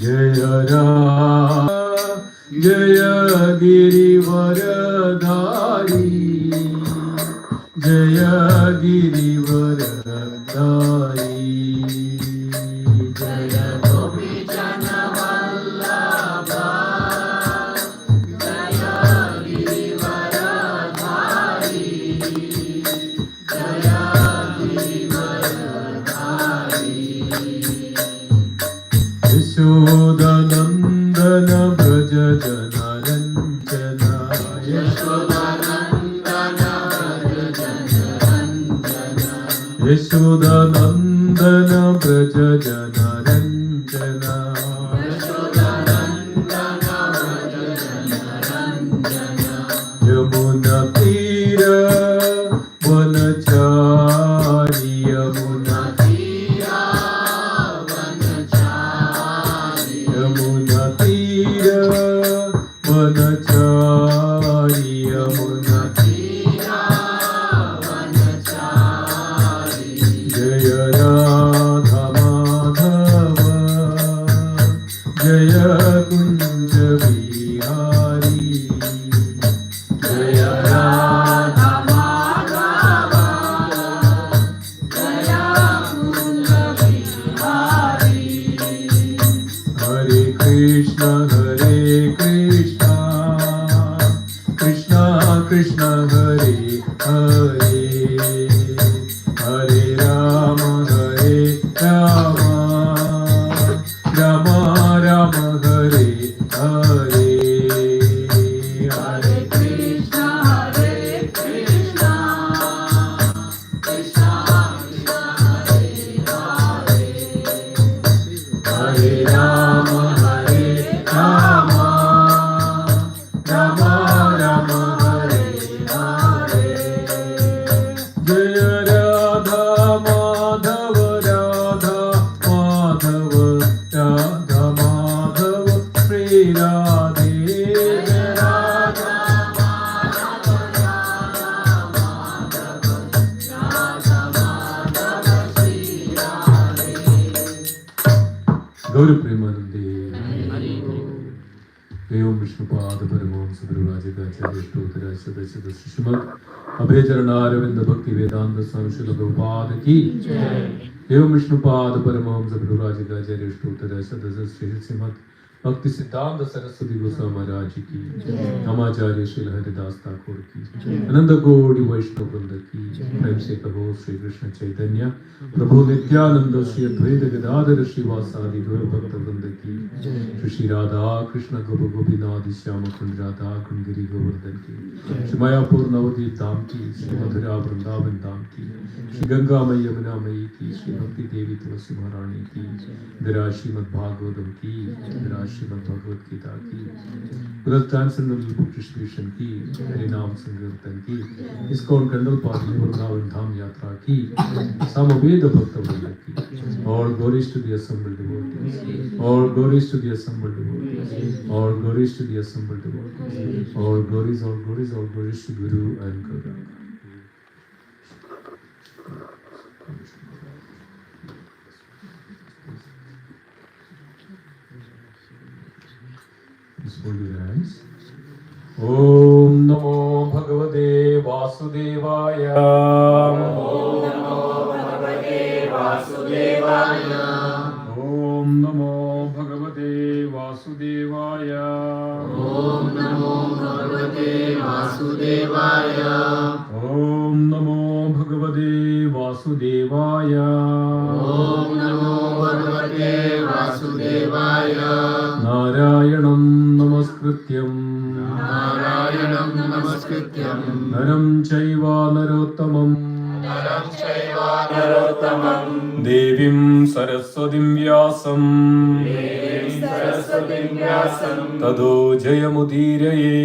जय राम जय गिरिवरधारी जय गिरिवरधारी जय गोपीजन वल्लभा जय गिरिवरधारी जय गिरिवरधारी यशोदानन्दन व्रज जनरञ्जना यशोदानन्दन व्रज जनरञ्जना यशोदानन्दन व्रज जनरञ्जना यशोदानन्दन व्रज जनरञ्जना यमुना तीर वनचारि यमुना वनचारि यमुना जय राधा माधव जय कुंज बिहारी जय राधा माधव जय कुंज बिहारी हरे कृष्ण कृष्ण कृष्ण हरे हरे हरे राम राम राम हरे हरे हरे कृष्ण कृष्ण कृष्ण हरे हरे हरे राम राम राम हरे हरे जय राधा माधव राधा माधव राधा माधव श्री राधे राधा माधव राधा माधव राधा माधव श्री राधे गौर प्रेमानंदे एवं विष्णुपाद परमहंस गुरुराजिकाचार्य स्तोत्रराज श्रीमद् अभयचरणारविंद भक्ति वेदांत स्वामी श्रील प्रभुपाद की एवं विष्णुपाद परमहंस गुरुराजिकाचार्य स्तोत्रराज श्रीमद् भक्ति सिद्धांत सरस्वती गोस्वामी महाराज की नमाचार्य श्री हरिदास ठाकुर की अनंत कोटि वैष्णव वृंद की प्रेम से कहो श्री कृष्ण चैतन्य प्रभु नित्यानंद श्री अद्वैत गदाधर श्रीवासादि गौर भक्त वृंद की श्री राधा कृष्ण गोप गोपीनाथ श्याम कुंड राधा कुंडगिरी गोवर्धन की श्री मायापुर नवदीप धाम की श्री मधुरा वृंदावन धाम की श्री गंगा मई यमुना मई की श्री भक्ति देवी तुलसी महारानी की विराज श्रीमद् भागवतम की विराज श्रीमद् भगवत गीता की ट्रांसेंडेंटल बुक डिस्ट्रीब्यूशन की हरिनाम संकीर्तन की इस्कॉन कंडल पार्टी वृंदावन धाम यात्रा की समवेद भक्त वृंद की और glories to the assembled devotees और glories to the assembled devotees और glories to the assembled devotees और glories to Guru and Gauranga. Please hold your hands. Om Namo Bhagavate Vasudevaya. Om Namo Bhagavate Vasudevaya. Om Namo Bhagavate Vasudevaya. Om Namo Bhagavate Vasudevaya. Om Namo Bhagavate Vasudevaya. Om Namo Bhagavate Vasudevaya. Narayanam Namaskrityam Naram Chaiva Narottamam Devim Saraswatim Vyasam Tado Jayamudiraye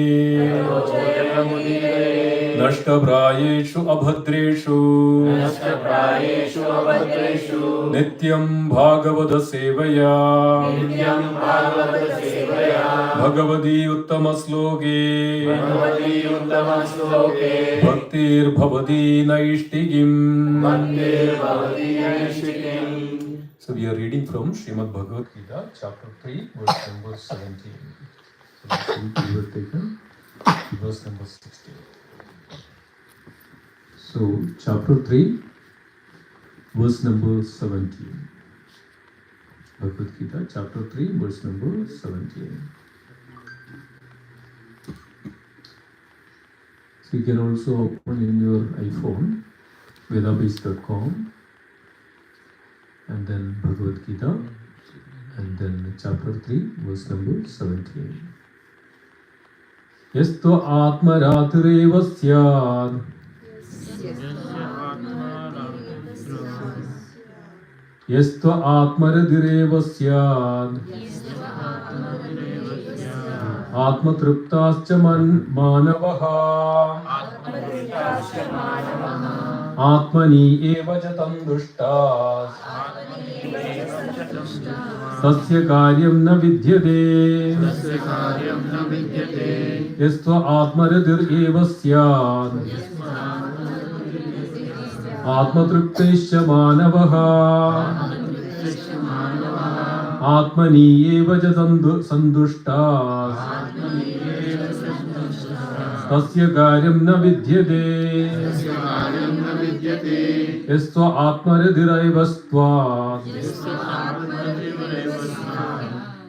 Nashtabrayeshu Abhadreshu Nityam Bhagavata Sevaya Bhagavati Uttama Sloke Bhaktir Bhavati Naishtigim So we are reading from Srimad Bhagavad Gita, chapter 3, verse number 17. We were taken verse number 16. So, chapter 3, verse number 17. Bhagavad Gita, chapter 3, verse number 17. So you can also open in your iPhone, vedabase.com, and then Bhagavad Gita, and then chapter 3, verse number 17. Yasto atmaratireva syad Yasto atmaratireva syad Atmatriptascha manavaha Atmani eva jatam dushtas Tasya karyam na vidyate Yasto atmaratir eva syad Atmatriptascha manavaha Atmani eva jatam sandushtas Tasya karyam na vidyate Yasto atmaradiraivastva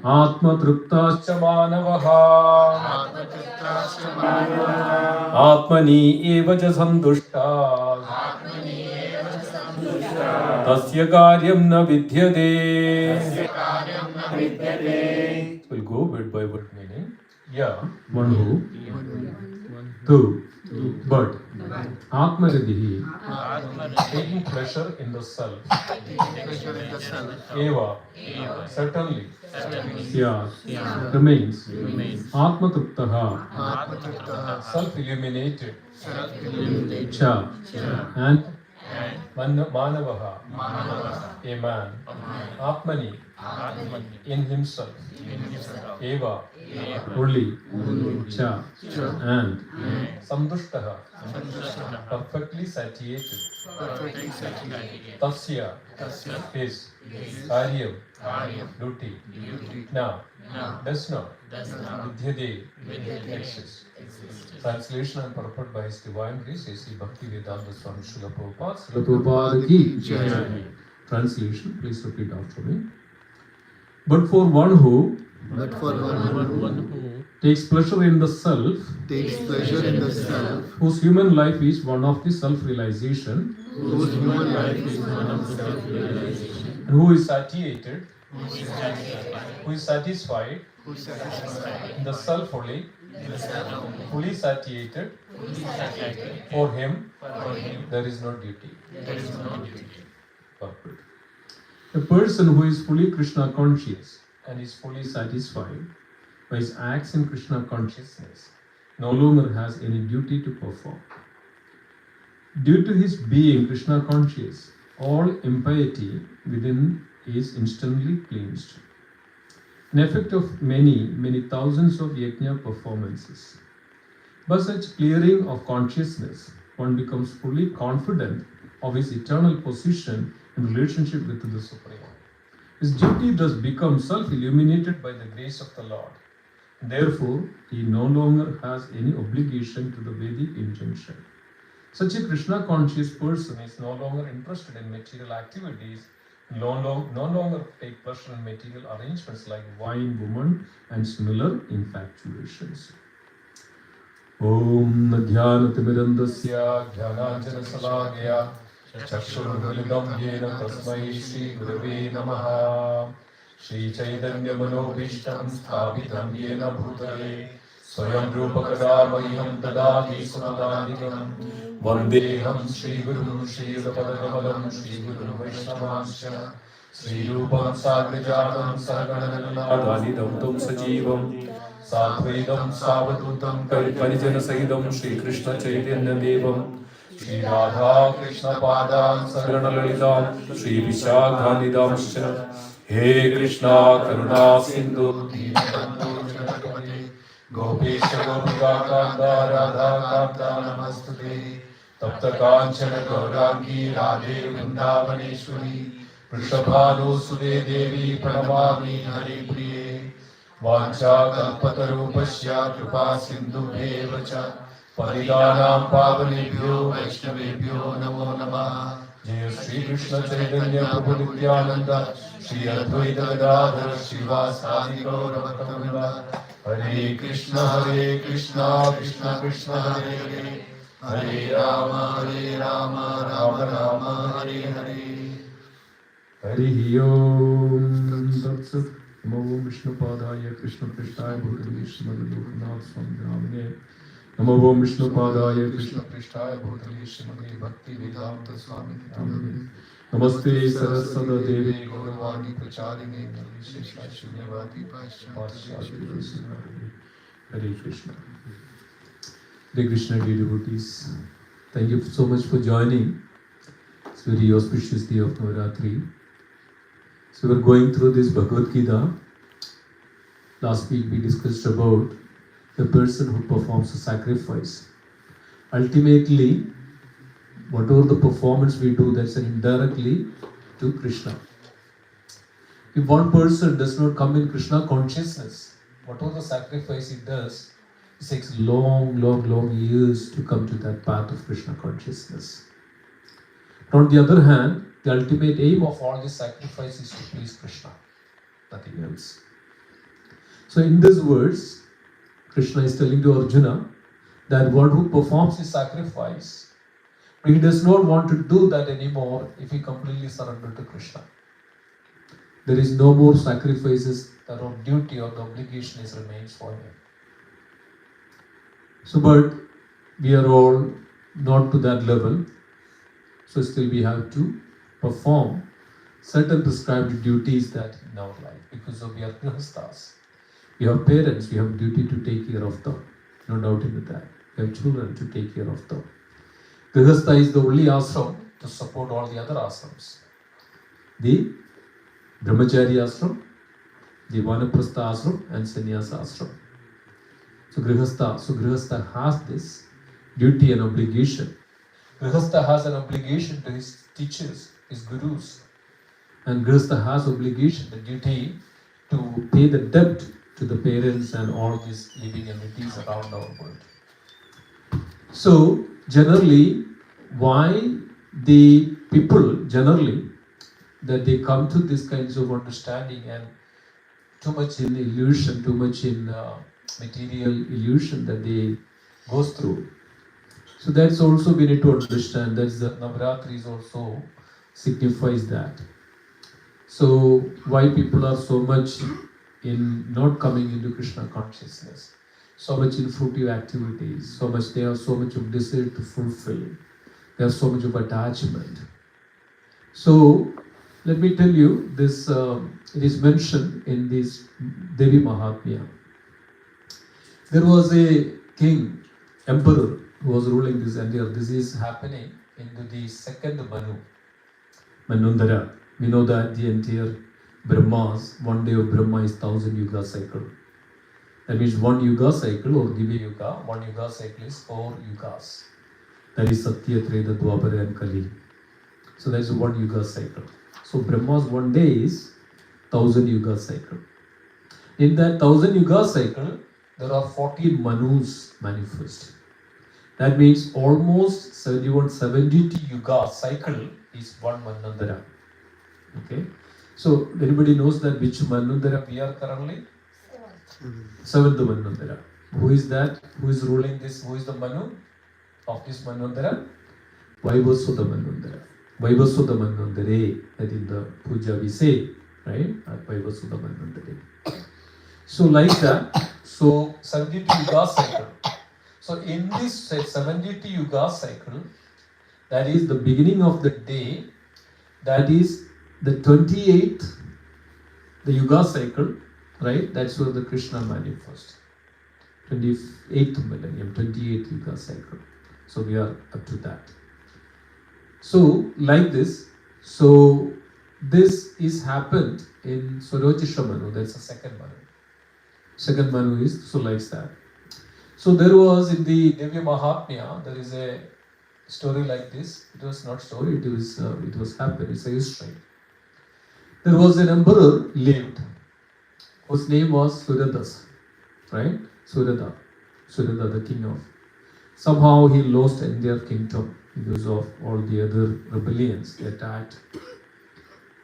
Atmatriptascha manavaha Atmani eva ja sandushtas Tasya karyam na vidyate. We'll go word by word meaning. Yeah, one who, two, but Atmaridihi, taking pleasure in the self. Eva, certainly. Syat, remains. Atmatruptaha, self-illuminated. Cha, and Manavaha, a man. Atmani, in himself. Eva, only. Cha, and Samdushtaha, perfectly satiated. Tasya, his. Karyam, duty. Now, does not. Vidyade, exists. Translation and purport by His Divine Grace, A.C. Bhakti Vedanta Swami Srila Prabhupada. Srila Prabhupada ki jai. Translation, please repeat after me. But for one who takes pleasure in the self, whose human life is one of the self-realization, and who is satiated, who is satisfied in the self only, fully satiated, for him there is no duty. Perfect. A person who is fully Krishna conscious and is fully satisfied by his acts in Krishna consciousness no longer has any duty to perform. Due to his being Krishna conscious, all impiety within is instantly cleansed. An effect of many thousands of yajna performances. By such clearing of consciousness, one becomes fully confident of his eternal position in relationship with the Supreme. His duty thus becomes self-illuminated by the grace of the Lord. Therefore, he no longer has any obligation to the Vedic injunction. Such a Krishna-conscious person is no longer interested in material activities, no longer take pleasure in material arrangements like wine, woman, and similar infatuations. Om Jnanatimidandasya Jnananjana Salagaya Chakshurmilidam Yena Tasmai Shri Gurave Namaha Shri Chaitanya Manobhishtam Sthapitam Yena Bhutale Swayam Rupakadamayam Tadati Sutadadikam Vandeham Shri Guru Shri Padakamalam Shri Guru Vaishnavansya Shri Rupam Sagrajatam Sarganadhanadhanidam Tum Sajivam Satvaitam Savadutam Parijana Sahidam Shri Krishna Chaitanya Devam Shri Radha Krishna Padam Sarganalalitam Shri Vishakhanidam Shra He Krishna Karuna Sindhu Gopesha Gopika Kanta Radha Kanta Namastute Tapta Kanchana Gaurangi Radhe Vrindavaneshwari वृषभानुसुते देवी प्रणमामि हरिप्रिये वाञ्छाकल्पतरुभ्यश्च कृपा सिन्धुभ्येव च पतितानां पावनेभ्यो वैष्णवेभ्यो नमो नमः। जय श्री कृष्ण चैतन्य प्रभु नित्यानंद श्री अद्वैत गदाधर श्रीवासादि गौर भक्तवृंद। हरे कृष्ण कृष्ण कृष्ण हरे हरे, हरे राम राम राम हरे हरे। हरि ओम तत्सत्। नमो विष्णुपादाय कृष्णपृष्ठाय भूतले श्रीमद् लोकनाथ स्वामी नामिने। नमो विष्णुपादाय कृष्णपृष्ठाय भूतले श्रीमद् भक्ति वेदांत स्वामी नामिने। नमस्ते सरस्वती देवी गौरवाणी प्रचारिणे निर्विशेषा शून्यवादी पाश्चात्य। Hare Krishna. Hare Krishna, dear devotees. Thank you so much for joining. It's a very auspicious day of Navaratri. So we're going through this Bhagavad Gita. Last week we discussed about the person who performs a sacrifice. Ultimately, whatever the performance we do, that's indirectly to Krishna. If one person does not come in Krishna consciousness, whatever the sacrifice he does, it takes long years to come to that path of Krishna consciousness. But on the other hand, the ultimate aim of all this sacrifice is to please Krishna, nothing else. So in these words, Krishna is telling to Arjuna that one who performs his sacrifice, he does not want to do that anymore if he completely surrenders to Krishna. There is no more sacrifices that are duty or the obligation is remains for him. So, but we are all not to that level. So still we have to perform certain prescribed duties that in our life, because we are grihasthas. We have parents, we have duty to take care of them. No doubt in that. We have children to take care of them. Grihastha is the only ashram to support all the other ashrams. The Brahmachari ashram, the Vanaprastha ashram and Sannyasa ashram. So Grihastha has this duty and obligation. Grihastha has an obligation to his teachers, his gurus. And Grihastha has obligation, the duty to pay the debt to the parents and all these living entities around our world. So generally, why the people generally that they come to this kinds of understanding and too much in illusion, too much in material illusion that they goes through. So that's also we need to understand. That's the Navaratri also signifies that. So why people are so much in not coming into Krishna consciousness, so much in fruitive activities, they have so much of desire to fulfill, they have so much of attachment. So let me tell you this, it is mentioned in this Devi Mahatmya. There was a king, emperor, who was ruling this India. This is happening into the second Manvantara. We know that the entire Brahmas, one day of Brahma is 1000 yuga cycle. That means one yuga cycle or Divya Yuga, one yuga cycle is 4 yugas. That is Satya, Treta, Dwapara and Kali. So that is one yuga cycle. So Brahma's one day is 1000 yuga cycle. In that 1000 yuga cycle, there are 14 Manus manifest. That means almost 70 yuga cycle is one Manvantara. Okay. So anybody knows that which Manvantara we are currently? Seventh Manvantara. Who is that? Who is ruling this? Who is the Manu of this Manvantara? Vaivasudha Manvantara. Vaivasudha Manvantare. That in the puja we say, right? Vaivasudha Manvantare. So like that. So 72 yuga cycle. So in this 72 yuga cycle, that is the beginning of the day, that is the 28th, the yuga cycle, right? That's where the Krishna manifests. 28th millennium, 28th yuga cycle. So we are up to that. So like this, so this is happened in Swarojisha Manu, that's the second Manu. Second Manu is so like that. So there was in the Divya Mahatmya, there is a story like this. It was not story, it was happened, it's a history. There was an emperor lived, whose name was Suradas, right? Surada, the king of. Somehow he lost entire kingdom because of all the other rebellions they attacked.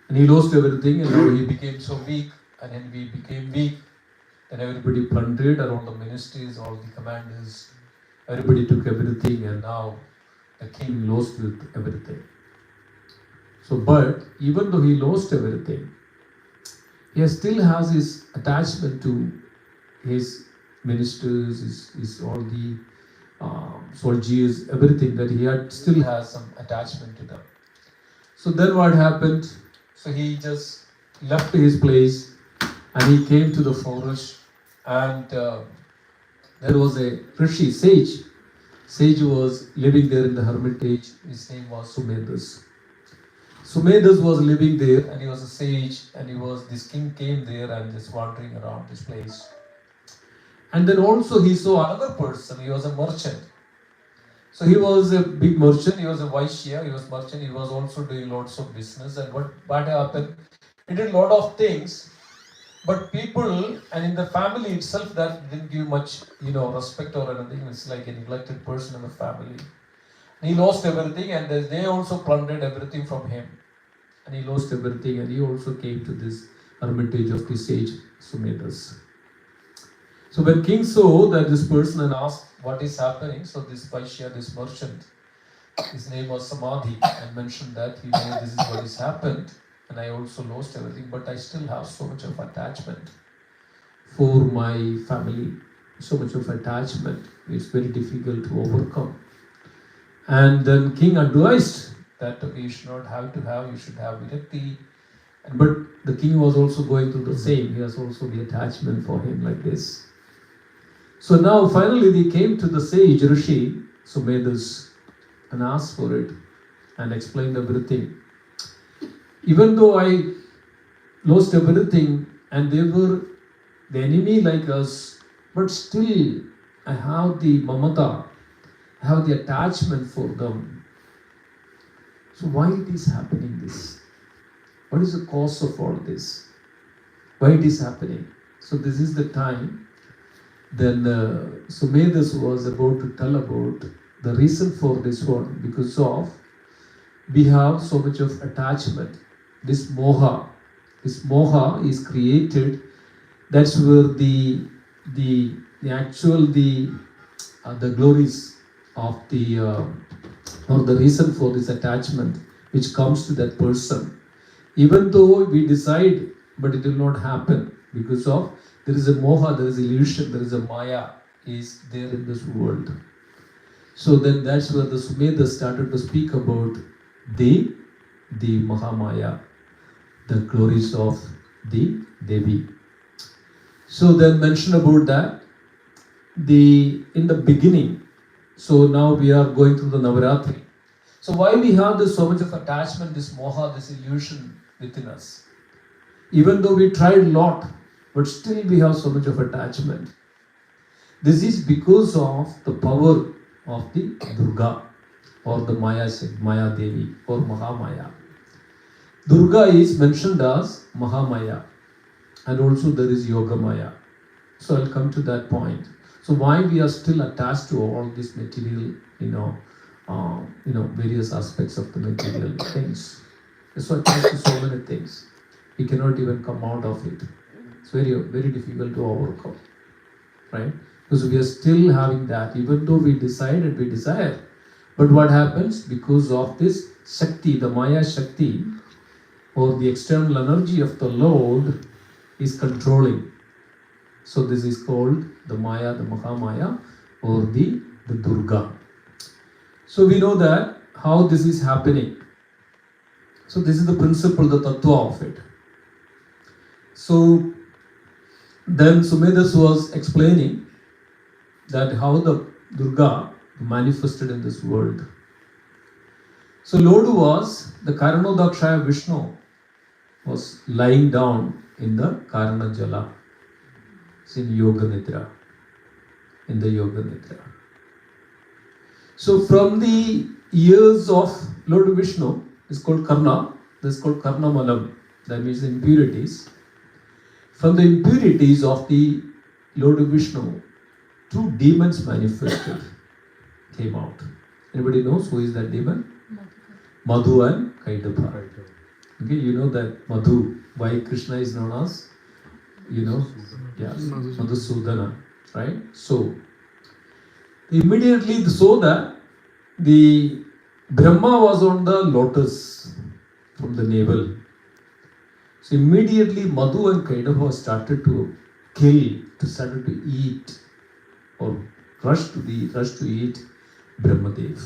And he lost everything, and now he became so weak. And when he became weak, then everybody plundered around the ministries, all the commanders. Everybody took everything, and now the king lost with everything. So, but even though he lost everything, he still has his attachment to his ministers, his all the soldiers, everything that he had, still has some attachment to them. So then what happened? So he just left his place and he came to the forest, and there was a rishi, sage. Sage was living there in the hermitage. His name was Sumedhas. Sumedhas was living there, and he was a sage, and this king came there and just wandering around this place. And then also he saw another person. He was a merchant. So he was a big merchant. He was a Vaishya. He was merchant. He was also doing lots of business. And what happened? He did a lot of things, but people and in the family itself that didn't give much, respect or anything. It's like a neglected person in the family. And he lost everything, and they also plundered everything from him. And he lost everything, and he also came to this hermitage of the sage Sumedhas. So when king saw that this person and asked what is happening, so this Vaishya, this merchant, his name was Samadhi, and mentioned that this is what has happened, and I also lost everything, but I still have so much of attachment for my family, so much of attachment. It's very difficult to overcome. And then king advised that you should not have to have, you should have virakti. But the king was also going through the same. He has also the attachment for him like this. So now finally they came to the sage Rishi Sumedhas and asked for it and explained everything. Even though I lost everything and they were the enemy like us, but still I have the mamata, I have the attachment for them. So why it is happening this? What is the cause of all this? Why it is happening? So this is the time. Then Sumedhas was about to tell about the reason for this one, because of we have so much of attachment. This moha is created. That's where the glories of the or the reason for this attachment which comes to that person. Even though we decide, but it will not happen because of there is a moha, there is illusion, there is a maya is there in this world. So then that's where the Sumedhas started to speak about the Mahamaya, the glories of the Devi. So then mention about that in the beginning. So now we are going through the Navaratri. So why we have this so much of attachment, this moha, this illusion within us? Even though we tried a lot, but still we have so much of attachment. This is because of the power of the Durga or the Maya Devi or Mahamaya. Durga is mentioned as Mahamaya, and also there is Yogamaya. So I'll come to that point. So why we are still attached to all this material, various aspects of the material things. So attached to so many things, we cannot even come out of it. It's very, very difficult to overcome, right? Because we are still having that, even though we desire. But what happens? Because of this Shakti, the Maya Shakti, or the external energy of the Lord is controlling. So this is called the Maya, the Mahamaya, or the Durga. So we know that how this is happening. So this is the principle, the tattva of it. So then Sumedhas was explaining that how the Durga manifested in this world. So Lord was, the Karanodakshaya Vishnu was lying down in the Karana Jala. It's in Yoga Nidra. In the Yoga Nidra. So from the ears of Lord Vishnu, it's called Karna, this is called Karna Malam. that means impurities. From the impurities of the Lord Vishnu, two demons manifested, came out. Anybody knows who is that demon? Madhu and Kaitapha. Okay, you know that Madhu, why Krishna is known as, Madhusudana, right? So, immediately saw that the Brahma was on the lotus from the navel. So immediately Madhu and Kaitapha started to started to eat, or rush to eat Brahmadev.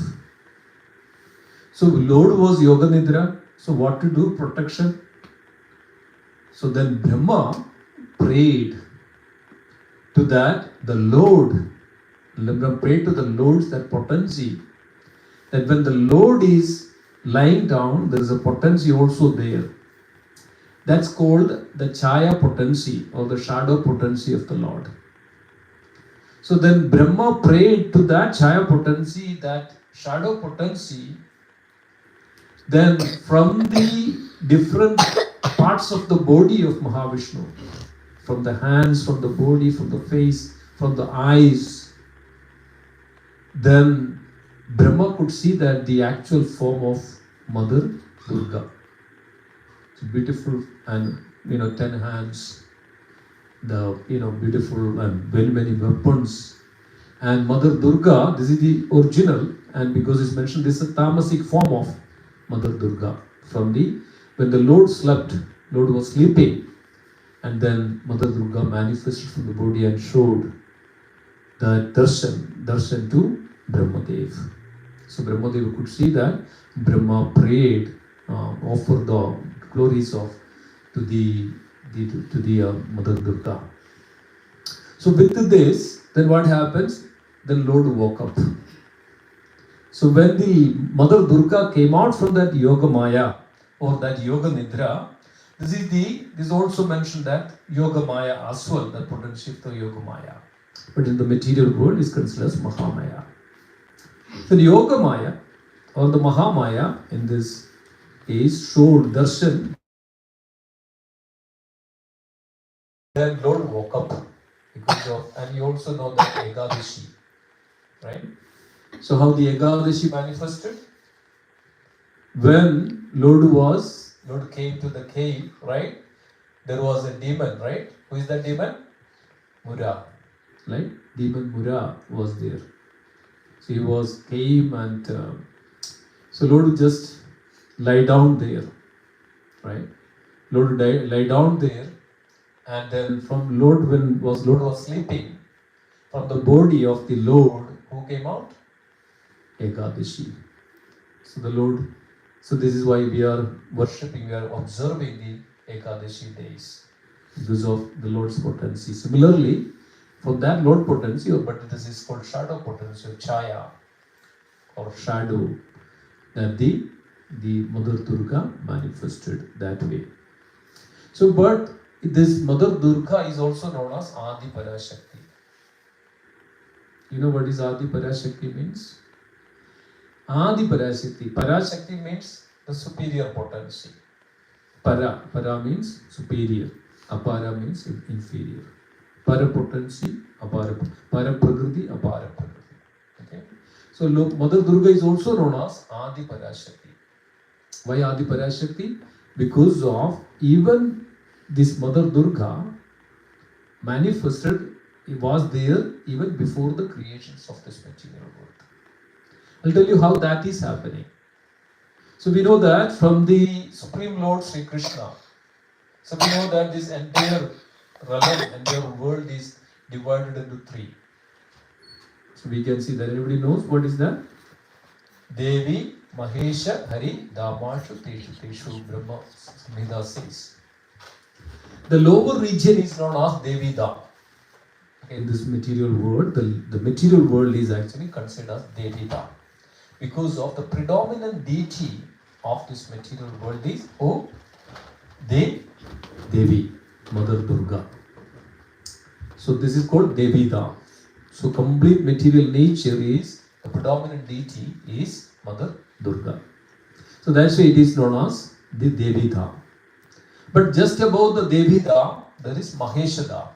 So Lord was Yoga Nidra. So what to do? Protection. So then Brahma prayed to that the Lord. Brahma prayed to the Lord's that potency. That when the Lord is lying down, there is a potency also there. That's called the Chaya potency or the shadow potency of the Lord. So then Brahma prayed to that Chaya potency, that shadow potency. Then from the different parts of the body of Mahavishnu, from the hands, from the body, from the face, from the eyes, then Brahma could see that the actual form of Mother Durga. It's beautiful, and 10 hands, the beautiful and very many weapons. And Mother Durga, this is the original, and because it's mentioned, this is a tamasic form of Mother Durga. When the Lord slept, Lord was sleeping, and then Mother Durga manifested from the body and showed the darshan to Brahmadev. So Brahmadev could see that Brahma prayed, offered the glories to the Mother Durga. So with this, then what happens? Then Lord woke up. So when the Mother Durga came out from that Yoga Maya or that Yoga Nidra, this is also mentioned that Yoga Maya as well, the potential of the Yoga Maya. But in the material world is considered as Mahamaya. So the Yoga Maya or the Mahamaya in this case showed darshan. Then Lord woke up and you also know that Ekadashi, right? So how the Ekadashi manifested? When Lord came to the cave, right? There was a demon, right? Who is that demon? Mura, right? Demon Mura was there. So he came and so Lord just lie down there, right? Lord lie down there, and then from Lord Lord was sleeping, from the body of the Lord, who came out? Ekadashi. So this is why we are worshipping, we are observing the Ekadashi days because of the Lord's potency. Similarly, from that Lord potency, but this is called shadow potency or Chaya or shadow, that the Mother Durga manifested that way. So, but this Mother Durga is also known as Adi Parashakti. You know what is Adi Parashakti means? Adi Parashakti. Parashakti means the superior potency. Para means superior. Apara means inferior. Para potency, apara. Para prakriti, apara prakriti. Okay. So Mother Durga is also known as Adi Parashakti. Why Adi Parashakti? Because of even this Mother Durga manifested, it was there even before the creations of this material world. I'll tell you how that is happening. So we know that from the Supreme Lord Sri Krishna. So we know that this entire realm, entire world is divided into three. So we can see that. Everybody knows what is that? Devi, Mahesha, Hari, Damashu, Teshu, Brahma, Samhita says. The lower region is known as Devi Da. In this material world, the material world is actually considered as Devi Da. Because of the predominant deity of this material world is who? Devi, Mother Durga. So this is called Devi Da. So complete material nature is, the predominant deity is Mother Durga. So that's why it is known as the Devi Da. But just above the Devi Dham, there is Mahesha Dham.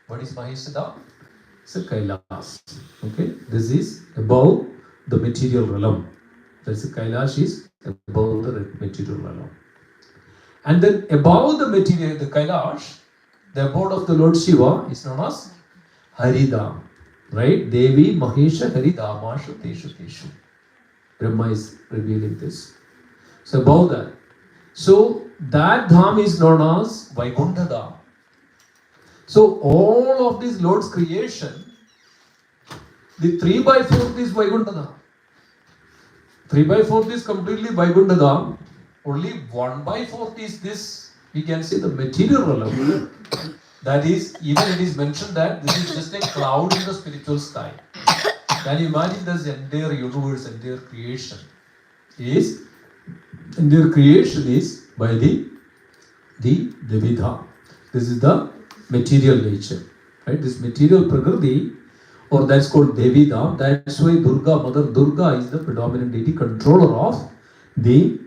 What is Mahesha Dham? It's a Kailash. Okay, this is above the material realm. There is a Kailash is above the material realm. And then above the material, the Kailash, the abode of the Lord Shiva is known as Haridham. Right? Devi Mahesha Haridhamashu Teshu Teshu. Brahma is revealing this. So above that. So that Dham is known as Vaikuntha Dham. So all of this Lord's creation, the 3/4 is Vaikuntha Dham. 3/4 is completely Vaikuntha Dham. Only 1/4 is this, we can say, the material realm. That is, even it is mentioned that this is just a cloud in the spiritual sky. Can you imagine this entire universe, entire creation is by the Vidha. This is the material nature. Right? This material Prakriti, or that's called Devidha. That's why Durga, Mother Durga, is the predominant deity, controller of the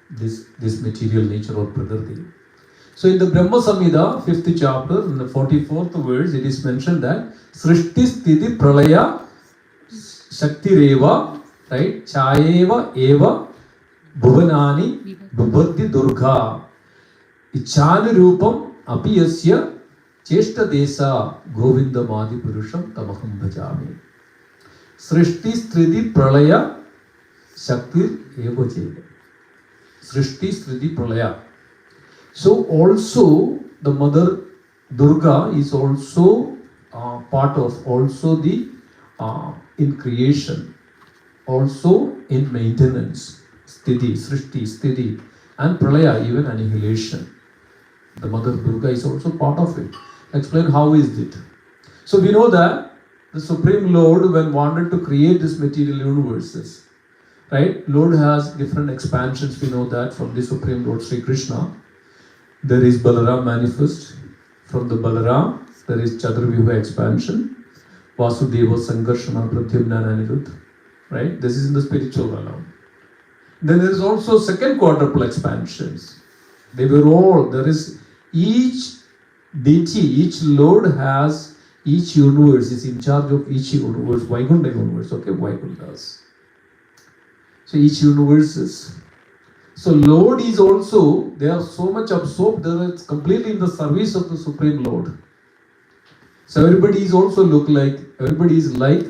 this material nature or Prakriti. So in the Brahma Samhita, 5th chapter, in the 44th verse, it is mentioned that Srishti Sthiti Pralaya Shaktireva, right? Chayeva Eva Bhuvanani Bhubhati Durga Ichani Rupam Apiyasya Cheshta Desa Govinda Madi Purusham Tamaham Bhajami. Srishti Sthiti Pralaya Shaktir Eva Chayeva. Srishti Sthiti Pralaya. So also the Mother Durga is also part of also the in creation, also in maintenance, Sthiti, Srishti, Sthiti, and Pralaya, even annihilation. The Mother Durga is also part of it. Explain how is it. So we know that the Supreme Lord, when wanted to create this material universes, right? Lord has different expansions. We know that from the Supreme Lord Sri Krishna. There is Balaram manifest. From the Balaram, there is Chaturvyuha expansion. Vasudeva, Sankarshana, Pradyumna, and Aniruddha. Right? This is in the spiritual realm. Then there is also second quadruple expansions. They were all, there is each deity, each Lord has, each universe is in charge of each universe, Vaikuntha universe, okay, Vaikunthas. So each universe is. So Lord is also, they are so much absorbed, they are completely in the service of the Supreme Lord. So everybody is also everybody is like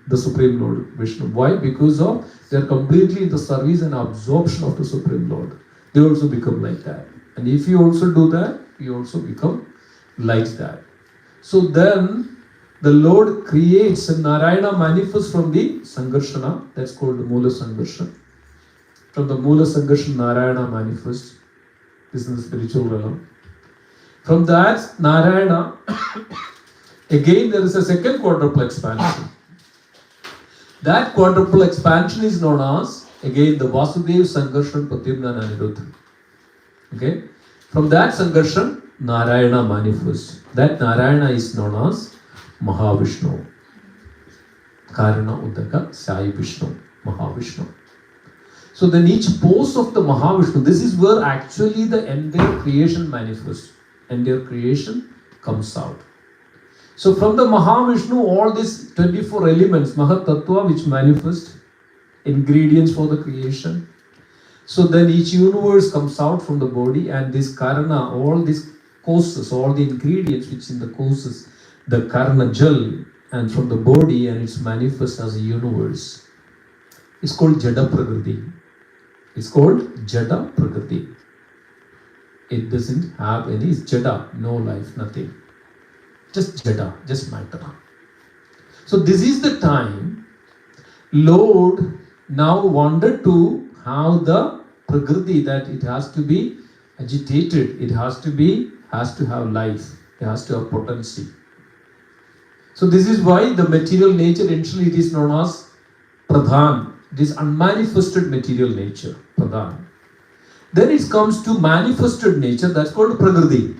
the Supreme Lord Vishnu. Why? Because of they are completely in the service and absorption of the Supreme Lord. They also become like that. And if you also do that, you also become like that. So then the Lord creates, and Narayana manifests from the Sankarshana, that's called the Mula Sankarsha. From the Mula Sankarsha, Narayana manifests. This is the spiritual realm. From that, Narayana, again there is a second quadruple expansion. That quadruple expansion is known as, again, the Vasudeva, Sankarshan, Pradyumna, and Aniruddha. Okay? From that Sankarshan, Narayana manifests. That Narayana is known as Mahavishnu. Karana Uddaka Sai Vishnu, Mahavishnu. So then each pose of the Mahavishnu, this is where actually the entire creation manifests. Entire creation comes out. So from the Mahavishnu, all these 24 elements, Mahat Tattva, which manifest ingredients for the creation. So then each universe comes out from the body, and this Karana, all these causes, all the ingredients which in the causes, the Karana Jal, and from the body, and it's manifest as a universe. It's called Jada Prakriti. It's called Jada Prakriti. It doesn't have any, it's Jada, no life, nothing. Just Jada, just matter. So this is the time Lord now wanted to have the Prakriti, that it has to be agitated, it has to have life, it has to have potency. So this is why the material nature, eventually it is known as Pradhan. This unmanifested material nature, Pradhan. Then it comes to manifested nature, that's called Prakriti.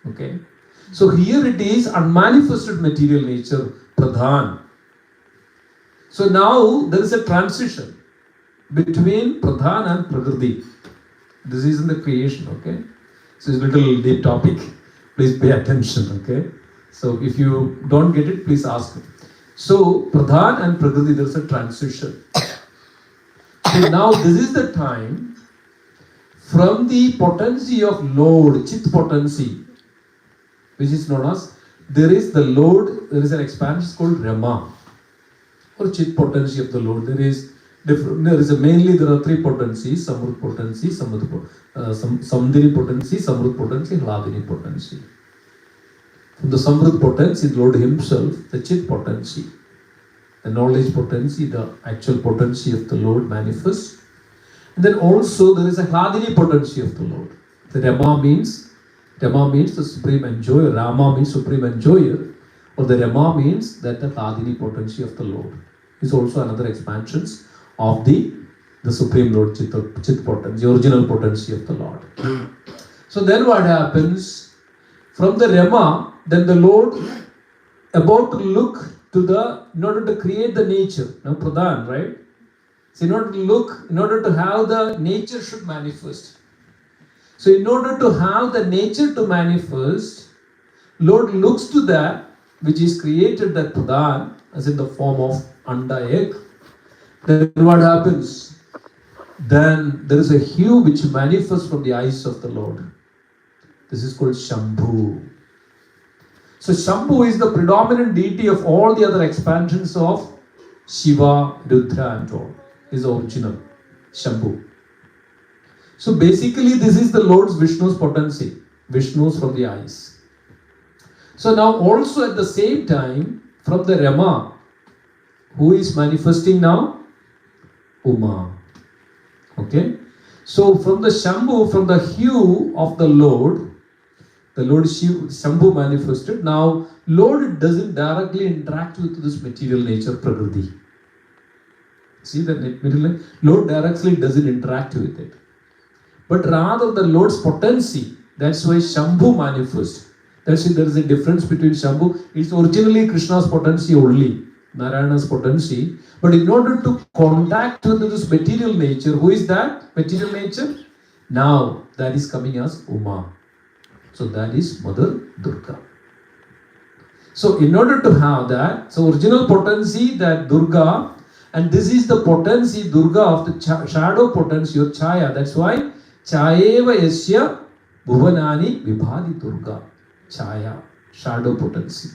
Okay. So here it is unmanifested material nature, Pradhan. So now there is a transition between Pradhan and Prakriti. This is in the creation, okay. So it's a little deep topic. Please pay attention, okay? So if you don't get it, please ask. So Pradhan and Prakriti, there's a transition. So now this is the time from the potency of Lord, Chit potency, which is known as, there is the Lord, there is an expansion called Rama, or Chit potency of the Lord. There is mainly there are three potencies: Samrut potency, Samdini potency, Samrut potency, Hladini potency. From the Samrut potency, the Lord Himself, the Chit potency, the knowledge potency, the actual potency of the Lord manifests. And then also there is a Hladini potency of the Lord. The Rama means the supreme enjoyer. Rama means supreme enjoyer, or the Rama means that the Hladini potency of the Lord is also another expansions of the supreme Lord Chit potency, the original potency of the Lord. So then what happens? From the Rama, then the Lord about to look to in order to create the nature. Now Pradhan, right? So in order to have the nature should manifest. So in order to have the nature to manifest, Lord looks to that which is created, that Pradhan, as in the form of Anda egg. Then what happens? Then there is a hue which manifests from the eyes of the Lord. This is called Shambhu. So Shambhu is the predominant deity of all the other expansions of Shiva, Rudra and all. Is the original Shambhu. So basically this is the Lord's Vishnu's potency. Vishnu's from the eyes. So now also at the same time, from the Rama, who is manifesting now? Uma. Okay. So from the Shambhu, from the hue of the Lord Shambhu manifested. Now Lord doesn't directly interact with this material nature, Prakriti. See that material? Lord directly doesn't interact with it. But rather the Lord's potency, that's why Shambhu manifests. That's why there is a difference between Shambhu. It's originally Krishna's potency only, Narayana's potency. But in order to contact with this material nature, who is that material nature? Now that is coming as Uma. So that is Mother Durga. So in order to have that, so original potency, that Durga, and this is the potency, Durga, of the shadow potency or Chaya. That's why Chayeva Yasya Bhuvanani Vibhadi Durga. Chaya, shadow potency.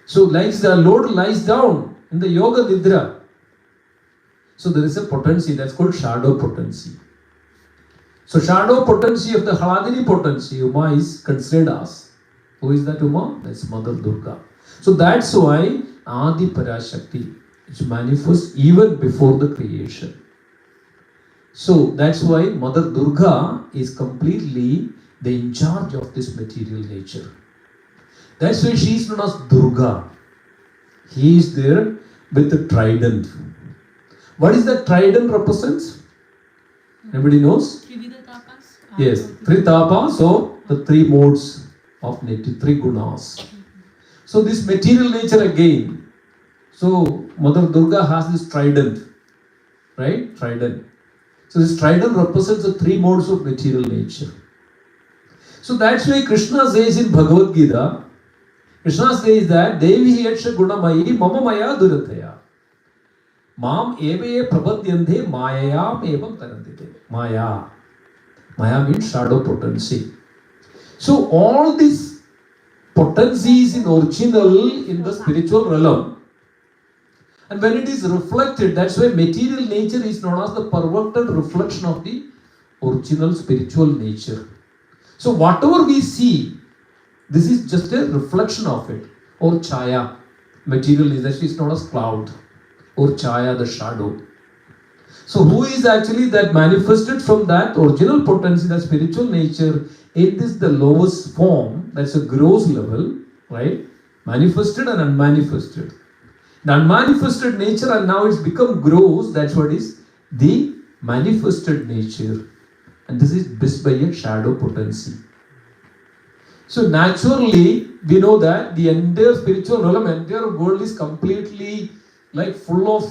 So like the Lord lies down in the Yoga Nidra. So there is a potency that's called shadow potency. So shadow potency of the Hladini potency, Uma is considered as. Who is that Uma? That's Mother Durga. So that's why Adi Parashakti, which manifests even before the creation. So that's why Mother Durga is completely in charge of this material nature. That's why she is known as Durga. He is there with the trident. What is that trident represents? Everybody knows? Yes, three tapas, so the three modes of nature, three gunas. So this material nature again. So Mother Durga has this trident, right? Trident. So this trident represents the three modes of material nature. So that's why Krishna says in Bhagavad Gita, Krishna says that Devi Yaksha Gunamayi Mama Maya Durataya. Mam Eve Prabhadyante Mayayam Evam Tarantite. Maya. Maya means shadow potency. So all these potencies in original in the spiritual realm. And when it is reflected, that's why material nature is known as the perverted reflection of the original spiritual nature. So whatever we see, this is just a reflection of it. Or chaya, material nature is known as cloud. Or chaya, the shadow. So who is actually that manifested from that original potency, that spiritual nature, it is the lowest form, that's a gross level, right? Manifested and unmanifested. The unmanifested nature, and now it's become gross, that's what is the manifested nature. And this is based by a shadow potency. So naturally, we know that the entire spiritual realm, entire world is completely like full of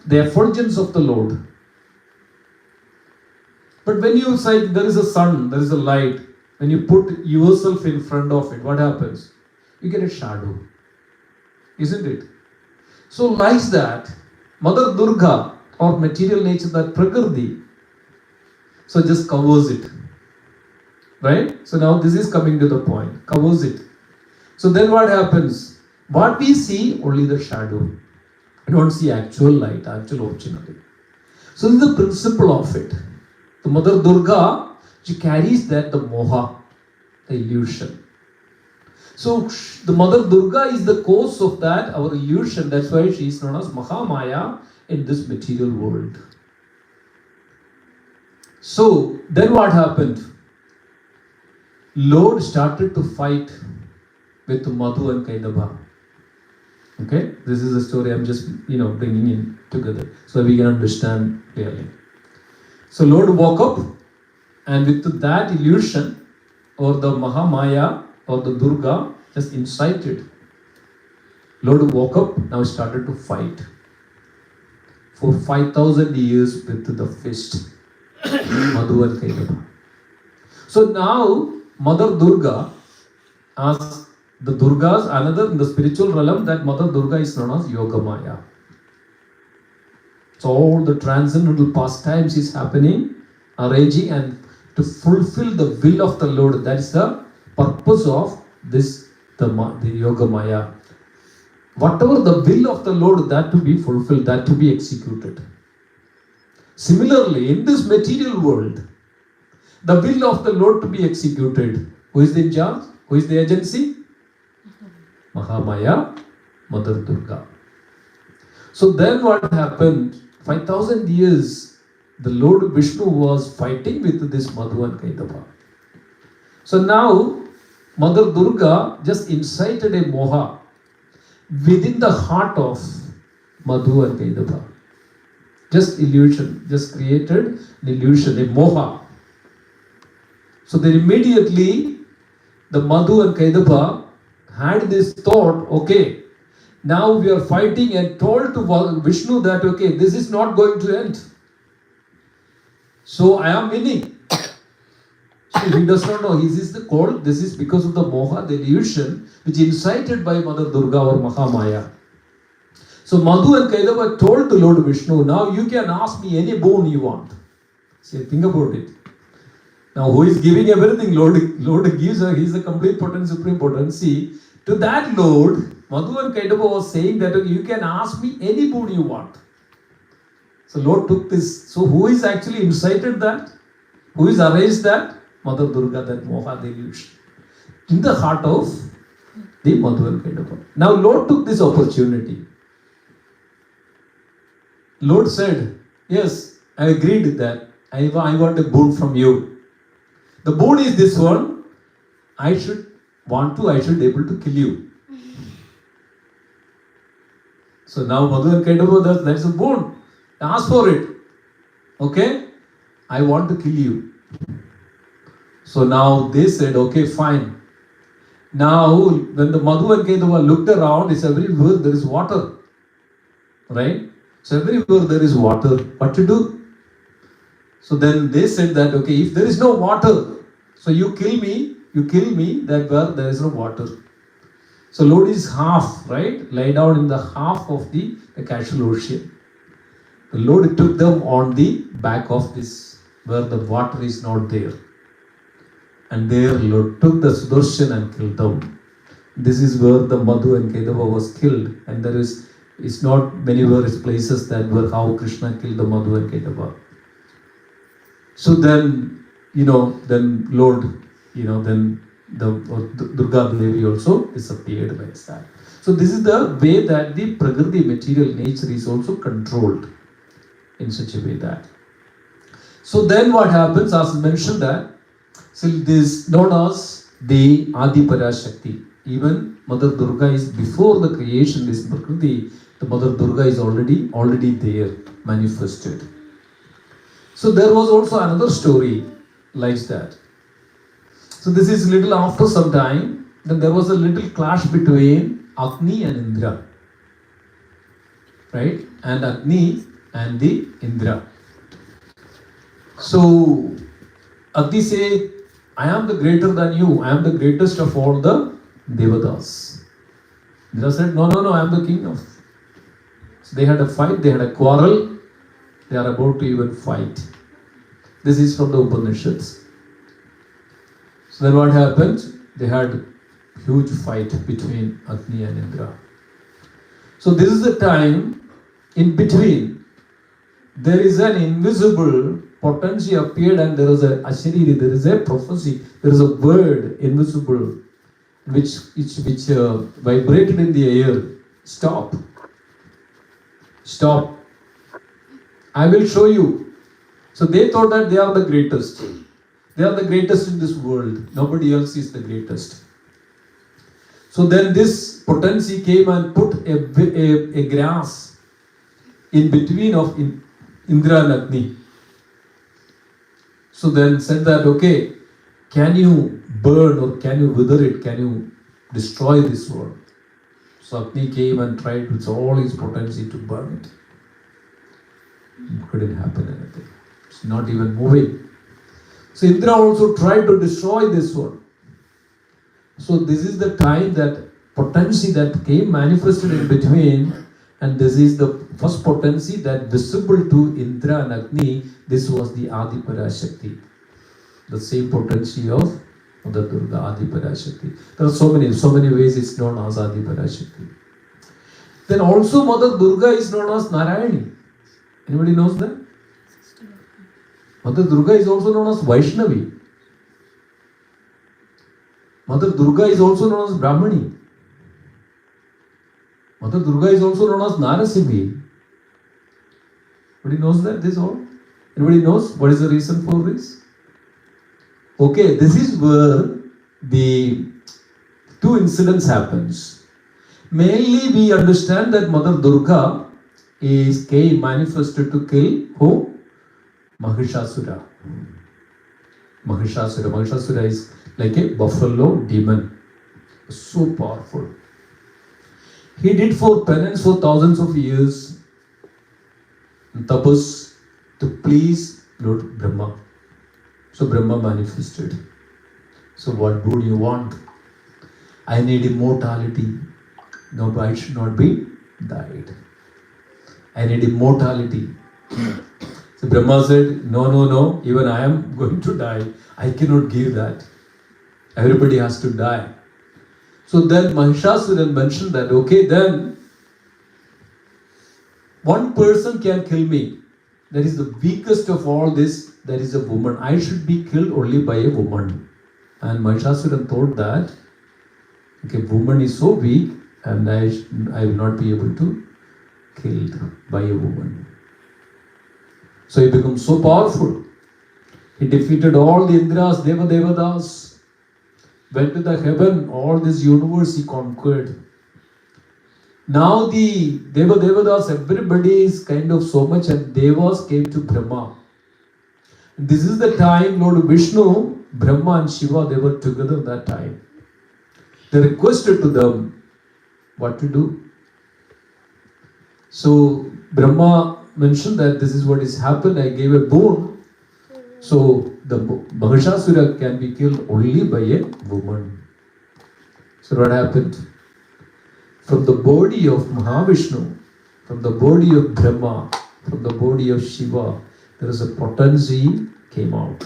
the effulgence of the Lord. But when you say there is a sun, there is a light, when you put yourself in front of it, what happens? You get a shadow. Isn't it? So like that, Mother Durga or material nature, that Prakriti, so just covers it. Right? So now this is coming to the point. Covers it. So then what happens? What we see, only the shadow. We don't see actual light, actual opportunity. So this is the principle of it. The Mother Durga, she carries that, the moha, the illusion. So the Mother Durga is the cause of that, our illusion. That's why she is known as Mahamaya in this material world. So then what happened? Lord started to fight with Madhu and Kaidabha. Okay, this is a story I'm just bringing in together so we can understand clearly. So Lord woke up, and with that illusion, or the Mahamaya or the Durga, just incited. Lord woke up, now started to fight for 5,000 years with the fist, Madhu and Kaidabha. So now Mother Durga, as the Durgas, another in the spiritual realm, that Mother Durga is known as Yogamaya. So all the transcendental pastimes is happening, arranging, and to fulfill the will of the Lord. That is the purpose of this, the Yogamaya. Whatever the will of the Lord, that to be fulfilled, that to be executed. Similarly, in this material world, the will of the Lord to be executed. Who is in charge? Who is the agency? Mahamaya, Mother Durga. So then what happened? 5,000 years, the Lord Vishnu was fighting with this Madhu and Kaidabha. So now, Mother Durga just incited a moha within the heart of Madhu and Kaidabha. Just illusion, just created an illusion, a moha. So then immediately, the Madhu and Kaidabha had this thought, okay, now we are fighting, and told to Vishnu that, okay, this is not going to end. So I am winning. So he does not know, this is the call, this is because of the moha, the illusion, which is incited by Mother Durga or Mahamaya. So Madhu and Kaidabha told to Lord Vishnu, now you can ask me any boon you want. Say, think about it. Now who is giving everything? Lord gives her, he is the complete potent, supreme potency. To that Lord, Madhu and Kaidabha was saying that, okay, you can ask me any boon you want. So Lord took this. So who is actually incited that? Who is arranged that? Mother Durga, that moha, the illusion. In the heart of the Madhu and Kaidabha. Now Lord took this opportunity. Lord said, yes, I agreed with that. I want a boon from you. The boon is this one. I should be able to kill you. So now Madhu and Kaidabha, that's a boon. Ask for it. Okay? I want to kill you. So now they said, okay, fine. Now, when the Madhu and Kaidabha looked around, it's everywhere there is water. Right? So everywhere there is water. What to do? So then they said that, okay, if there is no water, so you kill me that where there is no water. So Lord is half, right? Lie down in the half of the casual ocean. The Lord took them on the back of this, where the water is not there. And there Lord took the Sudarshan and killed them. This is where the Madhu and Kaidabha was killed. And it's not many places that were how Krishna killed the Madhu and Kaidabha. So then, then Lord, then the Durga Devi also disappeared like that. So this is the way that the Prakriti material nature is also controlled in such a way that. So then what happens, as mentioned that, so this known as the Adi Parashakti. Even Mother Durga is before the creation, this Prakriti, the Mother Durga is already there, manifested. So there was also another story like that. So this is little after some time, then there was a little clash between Agni and Indra. Right? And Agni and the Indra. So Agni said, I am the greater than you. I am the greatest of all the Devatas. Indra said, no, I am the king of. So they had a fight, they had a quarrel. They are about to even fight. This is from the Upanishads. So then what happened? They had huge fight between Agni and Indra. So this is the time in between. There is an invisible potency appeared and there is a ashariri, there is a prophecy, there is a word invisible which vibrated in the air. Stop. Stop. I will show you. So they thought that they are the greatest. They are the greatest in this world. Nobody else is the greatest. So then this potency came and put a grass in between of Indra and Agni. So then said that, okay, can you burn or can you wither it? Can you destroy this world? So Agni came and tried with all his potency to burn it. It couldn't happen anything. It's not even moving. So Indra also tried to destroy this world. So this is the time that potency that came manifested in between, and this is the first potency that visible to Indra and Agni. This was the Adi Parashakti, the same potency of Mother Durga, Adi Parashakti. There are so many ways it's known as Adi Parashakti. Then also Mother Durga is known as Narayani. Anybody knows that? Mother Durga is also known as Vaishnavi. Mother Durga is also known as Brahmani. Mother Durga is also known as Narasimhi. Anybody knows that? This all? Anybody knows what is the reason for this? Okay, this is where the two incidents happens. Mainly we understand that Mother Durga came manifested to kill who? Mahishasura. Mahishasura is like a buffalo demon. So powerful. He did for penance for thousands of years. Tapas to please Lord Brahma. So Brahma manifested. So what would you want? I need immortality. No, I should not be died. I need immortality. So Brahma said, no, even I am going to die. I cannot give that. Everybody has to die. So then Mahishasura mentioned that, okay, then one person can kill me. That is the weakest of all this. That is a woman. I should be killed only by a woman. And Mahishasura thought that, okay, woman is so weak and I will not be able to killed by a woman. So he becomes so powerful. He defeated all the Indras, Devatas, went to the heaven, all this universe he conquered. Now the Devatas, everybody is kind of so much, and Devas came to Brahma. This is the time Lord Vishnu, Brahma and Shiva, they were together that time. They requested to them what to do. So Brahma mentioned that this is what has happened. I gave a boon. So the Mahishasura can be killed only by a woman. So what happened? From the body of Mahavishnu, from the body of Brahma, from the body of Shiva, there is a potency came out.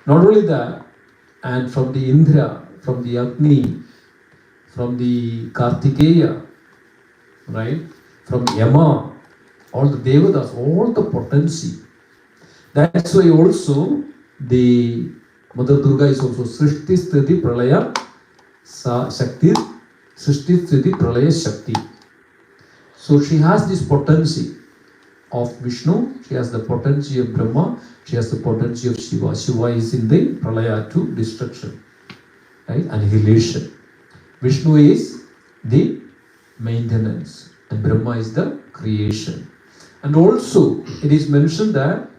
Not only that, and from the Indra, from the Agni, from the Kartikeya, right? From Yama, all the Devatas, all the potency. That's why also the Mother Durga is also Srishti Sthiti Pralaya Shakti, Srishti Sthiti Pralaya Shakti. So she has this potency of Vishnu, she has the potency of Brahma, she has the potency of Shiva. Shiva is in the Pralaya to destruction, right? Annihilation. Vishnu is the maintenance and Brahma is the creation. And also it is mentioned that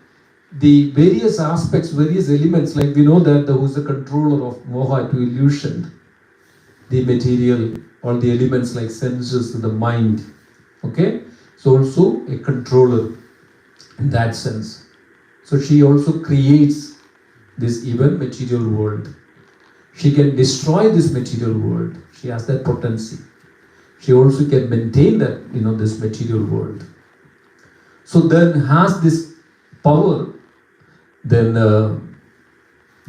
the various aspects, various elements, like we know that who is the controller of moha to illusion, the material, all the elements like senses, the mind, okay? So also a controller in that sense. So she also creates this even material world. She can destroy this material world. She has that potency. She also can maintain that, this material world. So then has this power, then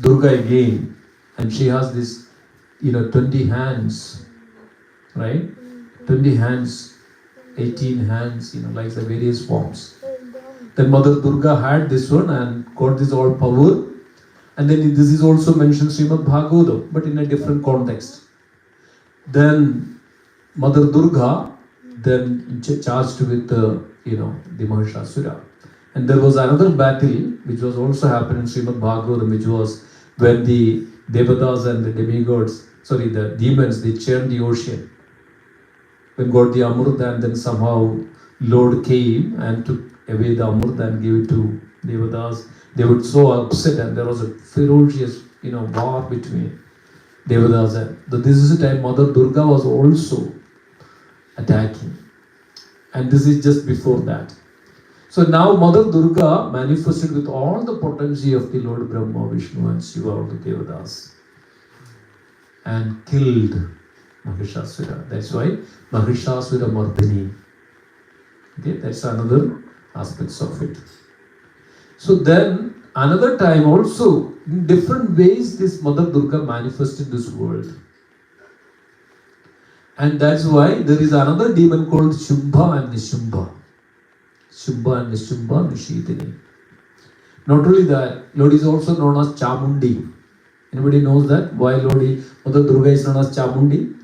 Durga again, and she has this, 20 hands, right? 20 hands, 18 hands, like the various forms. Then Mother Durga had this one and got this all power. And then this is also mentioned Srimad Bhagavatam, but in a different context. Then Mother Durga then charged with the Mahishasura. And there was another battle which was also happened in Srimad Bhagavatam, which was when the Devatas and the demigods, the demons, they churned the ocean. When got the Amrita, and then somehow Lord came and took away the Amrita and gave it to Devatas. They were so upset, and there was a ferocious, war between Devatas and. This is the time Mother Durga was also attacking, and this is just before that. So now Mother Durga manifested with all the potency of the Lord Brahma, Vishnu, and Shiva, all the Devatas, and killed Mahishasura. That's why Mahishasura Mardini. Okay, that's another aspects of it. So then another time also, in different ways, this Mother Durga manifested this world. And that's why there is another demon called Shubha and Nishubha. Shubha and Nishubha, Nishidini. Not only that, Lord is also known as Chamundi. Anybody knows that? Why Mother Durga is known as Chamundi?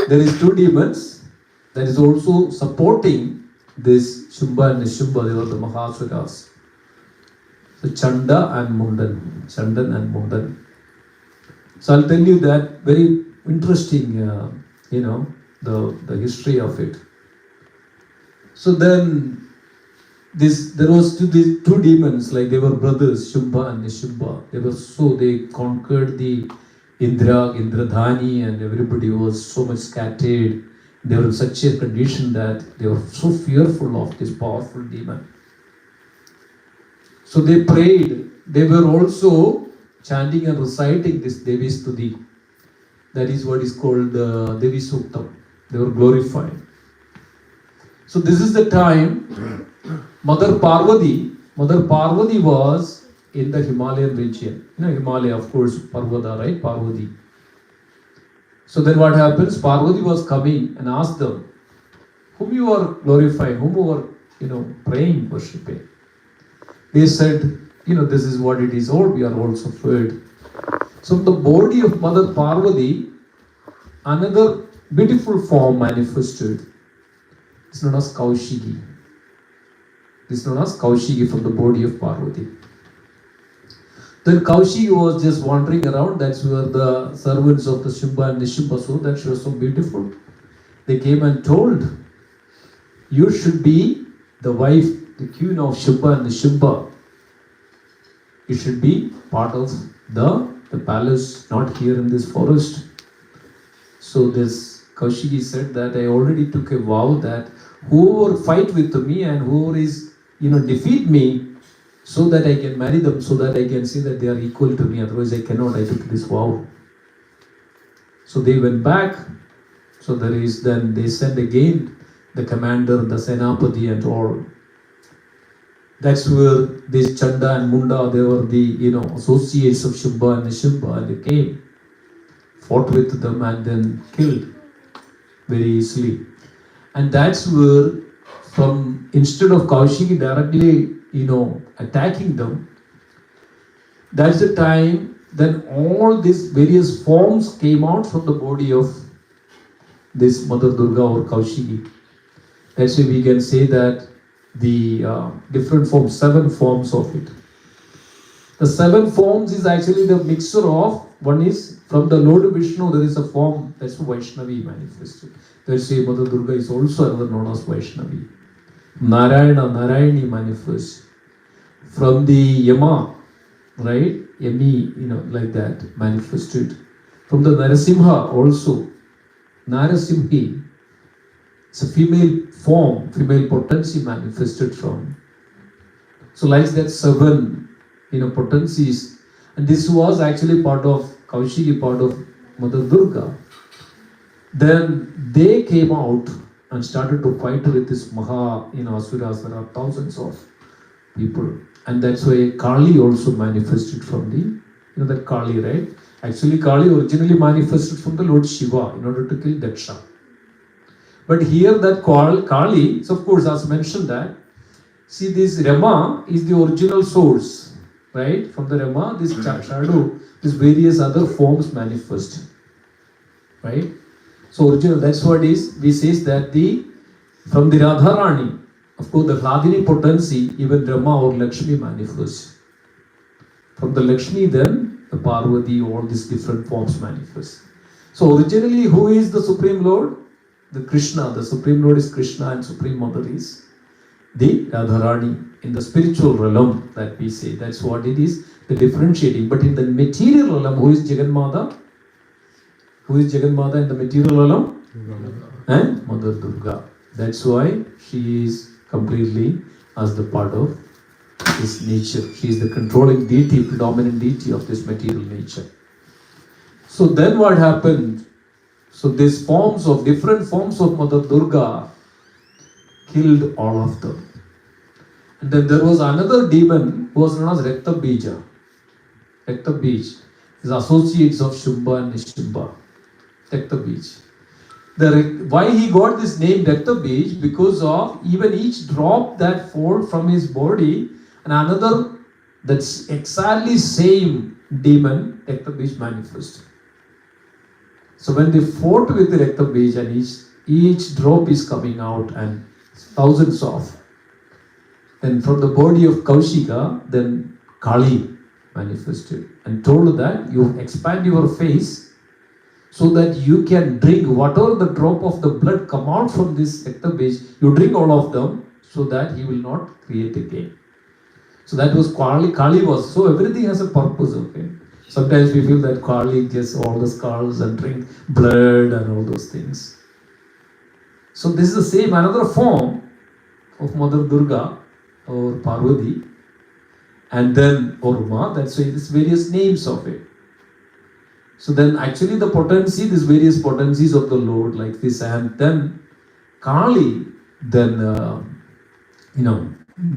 There is two demons that is also supporting this Shubha and Nishubha. They were the Mahasuras. So Chanda and Mundan. Chandan and Mundan. So I'll tell you that very interesting, the history of it. So then there was these two demons, like they were brothers, Shubha and Nishubha. They conquered the Indradhani, and everybody was so much scattered. They were in such a condition that they were so fearful of this powerful demon. So they prayed. They were also chanting and reciting this Devi Stuti. That is what is called Devi Suktam. They were glorified. So this is the time Mother Parvati was in the Himalayan region. Himalaya, of course, Parvata, right? Parvati. So then what happens? Parvati was coming and asked them, whom you are glorifying, whom you are, praying, worshipping. They said, this is what it is, or we are also filled. So the body of Mother Parvati, another beautiful form manifested. It's known as Kaushiki. This is known as Kaushiki from the body of Parvati. Then Kaushiki was just wandering around. That's where the servants of the Shubha and Nishubha saw that she was so beautiful. They came and told, you should be the wife, the queen of Shubha and Nishubha. You should be part of the palace, not here in this forest. So this Kaushiki said that I already took a vow that whoever fight with me and whoever is, defeat me, so that I can marry them, so that I can see that they are equal to me. Otherwise I cannot. I took this vow. So they went back. So then they sent again the commander, the Senapati and all. That's where this Chanda and Munda, they were the, associates of Shubha and Nishubha, and they came, fought with them and then killed very easily. And that's where, instead of Kaushiki directly, attacking them, that's the time then all these various forms came out from the body of this Mother Durga or Kaushiki. That's why we can say that the different forms, 7 forms of it. The 7 forms is actually the mixture of, one is from the Lord Vishnu, there is a form, that's Vaishnavi manifested. That's why Mother Durga is also another known as Vaishnavi. Narayani manifests. From the Yama, right? Yami, like that, manifested. From the Narasimha also. Narasimhi. It's a female form, female potency manifested from So like that 7, potencies. And this was actually part of Kaushiki, part of Mother Durga. Then they came out and started to fight with this Asuras. There are thousands of people. And that's why Kali also manifested from the, that Kali, right? Actually, Kali originally manifested from the Lord Shiva in order to kill Daksha. But here that Kali, so of course, as mentioned that, see this Rama is the original source, right? From the Rama, this shadow, these various other forms manifest, right? So original, that's what is, we says that from the Radharani, of course the Hladini potency, even Rama or Lakshmi manifests. From the Lakshmi then, the Parvati, all these different forms manifest. So originally, who is the Supreme Lord? The Krishna, the Supreme Lord is Krishna and Supreme Mother is the Radharani. In the spiritual realm that we say, that's what it is, the differentiating. But in the material realm, who is Jagannatha? Who is Jagannatha in the material realm? And Mother Durga. That's why she is completely as the part of this nature. She is the controlling deity, predominant deity of this material nature. So then what happened? So these different forms of Mother Durga killed all of them. And then there was another demon who was known as Rakta Bija. Rakta Bij is associates of Shubha and Nishubha. Rakta Bij. Why he got this name Rakta Bij? Because of even each drop that fall from his body, and another that's exactly same demon, Rakta Bij manifest. So when they fought with the Rakta Bij and each drop is coming out and thousands of, then from the body of Kaushika, then Kali manifested and told that you expand your face so that you can drink whatever the drop of the blood come out from this Rakta Bij, you drink all of them so that he will not create again. So that was Kali was, so everything has a purpose, okay. Sometimes we feel that Kali gets all the skulls and drink blood and all those things. So this is the same, another form of Mother Durga or Parvati, and then Urma, that's why there's various names of it. So then actually the potency, these various potencies of the Lord like this, and then Kali then,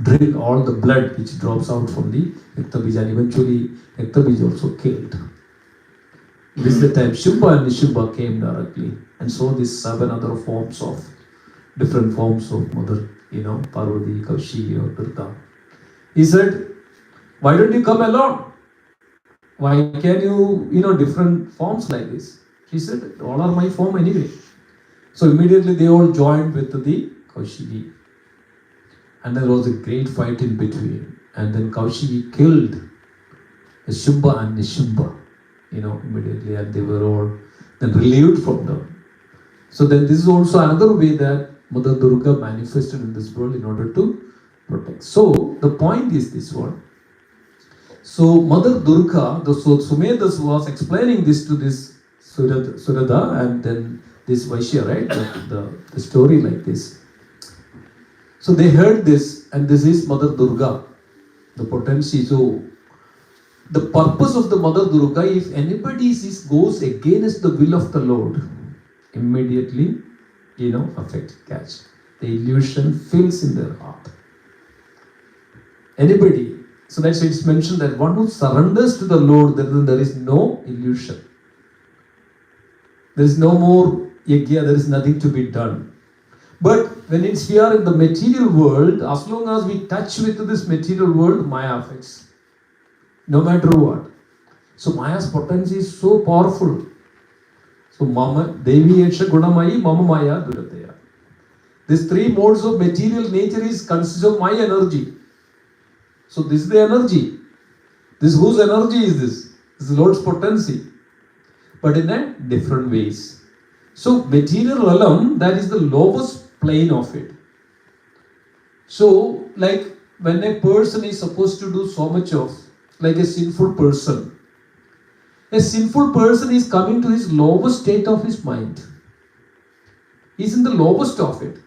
drink all the blood which drops out from the Rakta Bij, and eventually Rakta Bij also killed. This is the time Shubha and Nishubha came directly and saw these 7 other forms of, different forms of Mother, Parvati, Kaushiki or Durga. He said, why don't you come alone? Why can you, different forms like this? She said, all are my form anyway. So immediately they all joined with the Kaushiki. And there was a great fight in between. And then Kaushiki killed Shubha and Nishubha, immediately. And they were all then relieved from them. So then this is also another way that Mother Durga manifested in this world in order to protect. So the point is this one. So Mother Durga, so Sumedas was explaining this to this Surada and then this Vaishya, right? The story like this. So they heard this, and this is Mother Durga, the potency. So the purpose of the Mother Durga, if anybody goes against the will of the Lord, immediately, catch. The illusion fills in their heart. Anybody. So that's why it's mentioned that one who surrenders to the Lord, then there is no illusion. There is no more yagya, there is nothing to be done. But when we are in the material world, as long as we touch with this material world, Maya affects. No matter what. So Maya's potency is so powerful. So Mama, Devi Eksha Gunamayi, Mama Maya Durataya. These 3 modes of material nature consists of my energy. So this is the energy. Whose energy is this? This is Lord's potency. But in a different ways. So material realm, that is the lowest plane of it. So like when a person is supposed to do so much of, like a sinful person is coming to his lowest state of his mind. He's in the lowest of it.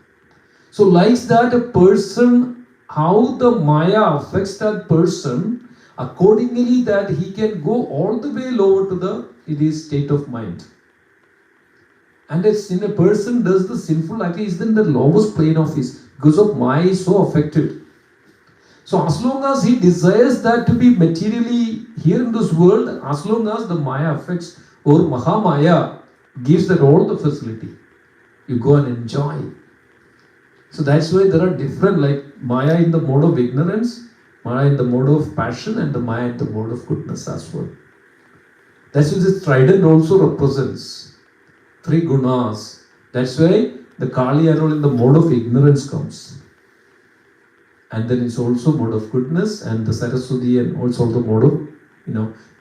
So like that, a person how the Maya affects that person, accordingly that he can go all the way lower to his state of mind. And as in a person does the sinful act, is in the lowest plane of his, because of Maya is so affected. So as long as he desires that to be materially here in this world, as long as the Maya affects or Mahamaya gives that all the facility, you go and enjoy. So that's why there are different, like Maya in the mode of ignorance, Maya in the mode of passion, and the Maya in the mode of goodness as well. That's what this trident also represents. 3 gunas. That's why the Kali arrow in the mode of ignorance comes. And then it's also mode of goodness, and the Saraswati and also the mode of,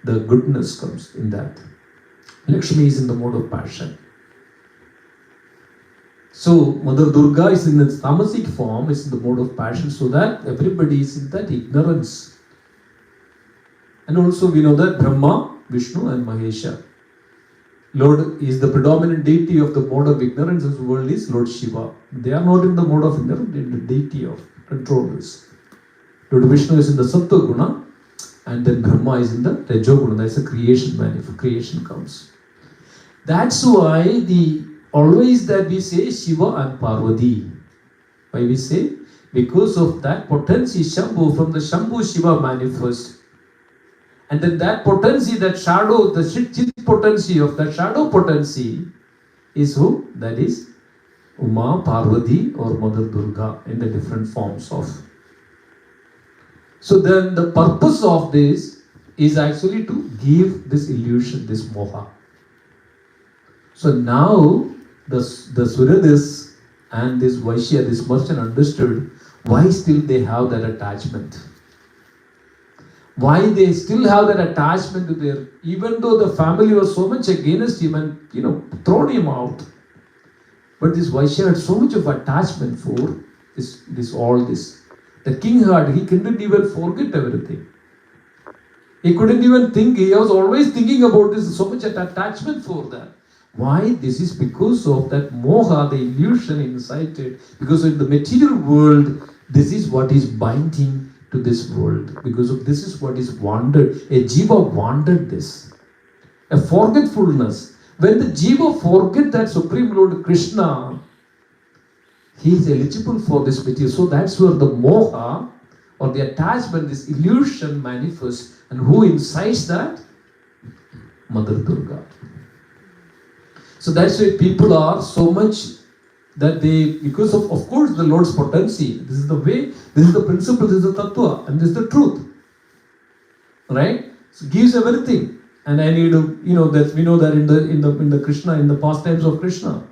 the goodness comes in that. Lakshmi is in the mode of passion. So Mother Durga is in its tamasic form, is in the mode of passion, so that everybody is in that ignorance. And also we know that Brahma, Vishnu and Mahesha. Lord is the predominant deity of the mode of ignorance in this world is Lord Shiva. They are not in the mode of ignorance, in the deity of controllers. Lord Vishnu is in the Sattva Guna, and then Brahma is in the Rajo Guna. That's a creation man, if creation comes. That's why always that we say Shiva and Parvati. Why we say? Because of that potency Shambhu, from the Shambhu Shiva manifest. And then that potency, that shadow, the chit potency of that shadow potency is who? That is Uma, Parvati or Mother Durga in the different forms of. So then the purpose of this is actually to give this illusion, this moha. So now the Suradis and this Vaishya, this merchant understood why still they have that attachment. Why they still have that attachment to their, even though the family was so much against him and thrown him out. But this Vaishya had so much of attachment for all this. The king he couldn't even forget everything. He couldn't even think, he was always thinking about this, so much attachment for that. Why? This is because of that moha, the illusion incited. Because in the material world, this is what is binding to this world. Because of this is what is wandered. A jiva wandered this. A forgetfulness. When the jiva forget that Supreme Lord Krishna, he is eligible for this material. So that's where the moha or the attachment, this illusion manifests. And who incites that? Mother Durga. So that's why people are so much that they, because of course, the Lord's potency. This is the way, this is the principle, this is the tattva, and this is the truth. Right? So gives everything. And I need to, that we know that in the Krishna, in the pastimes of Krishna.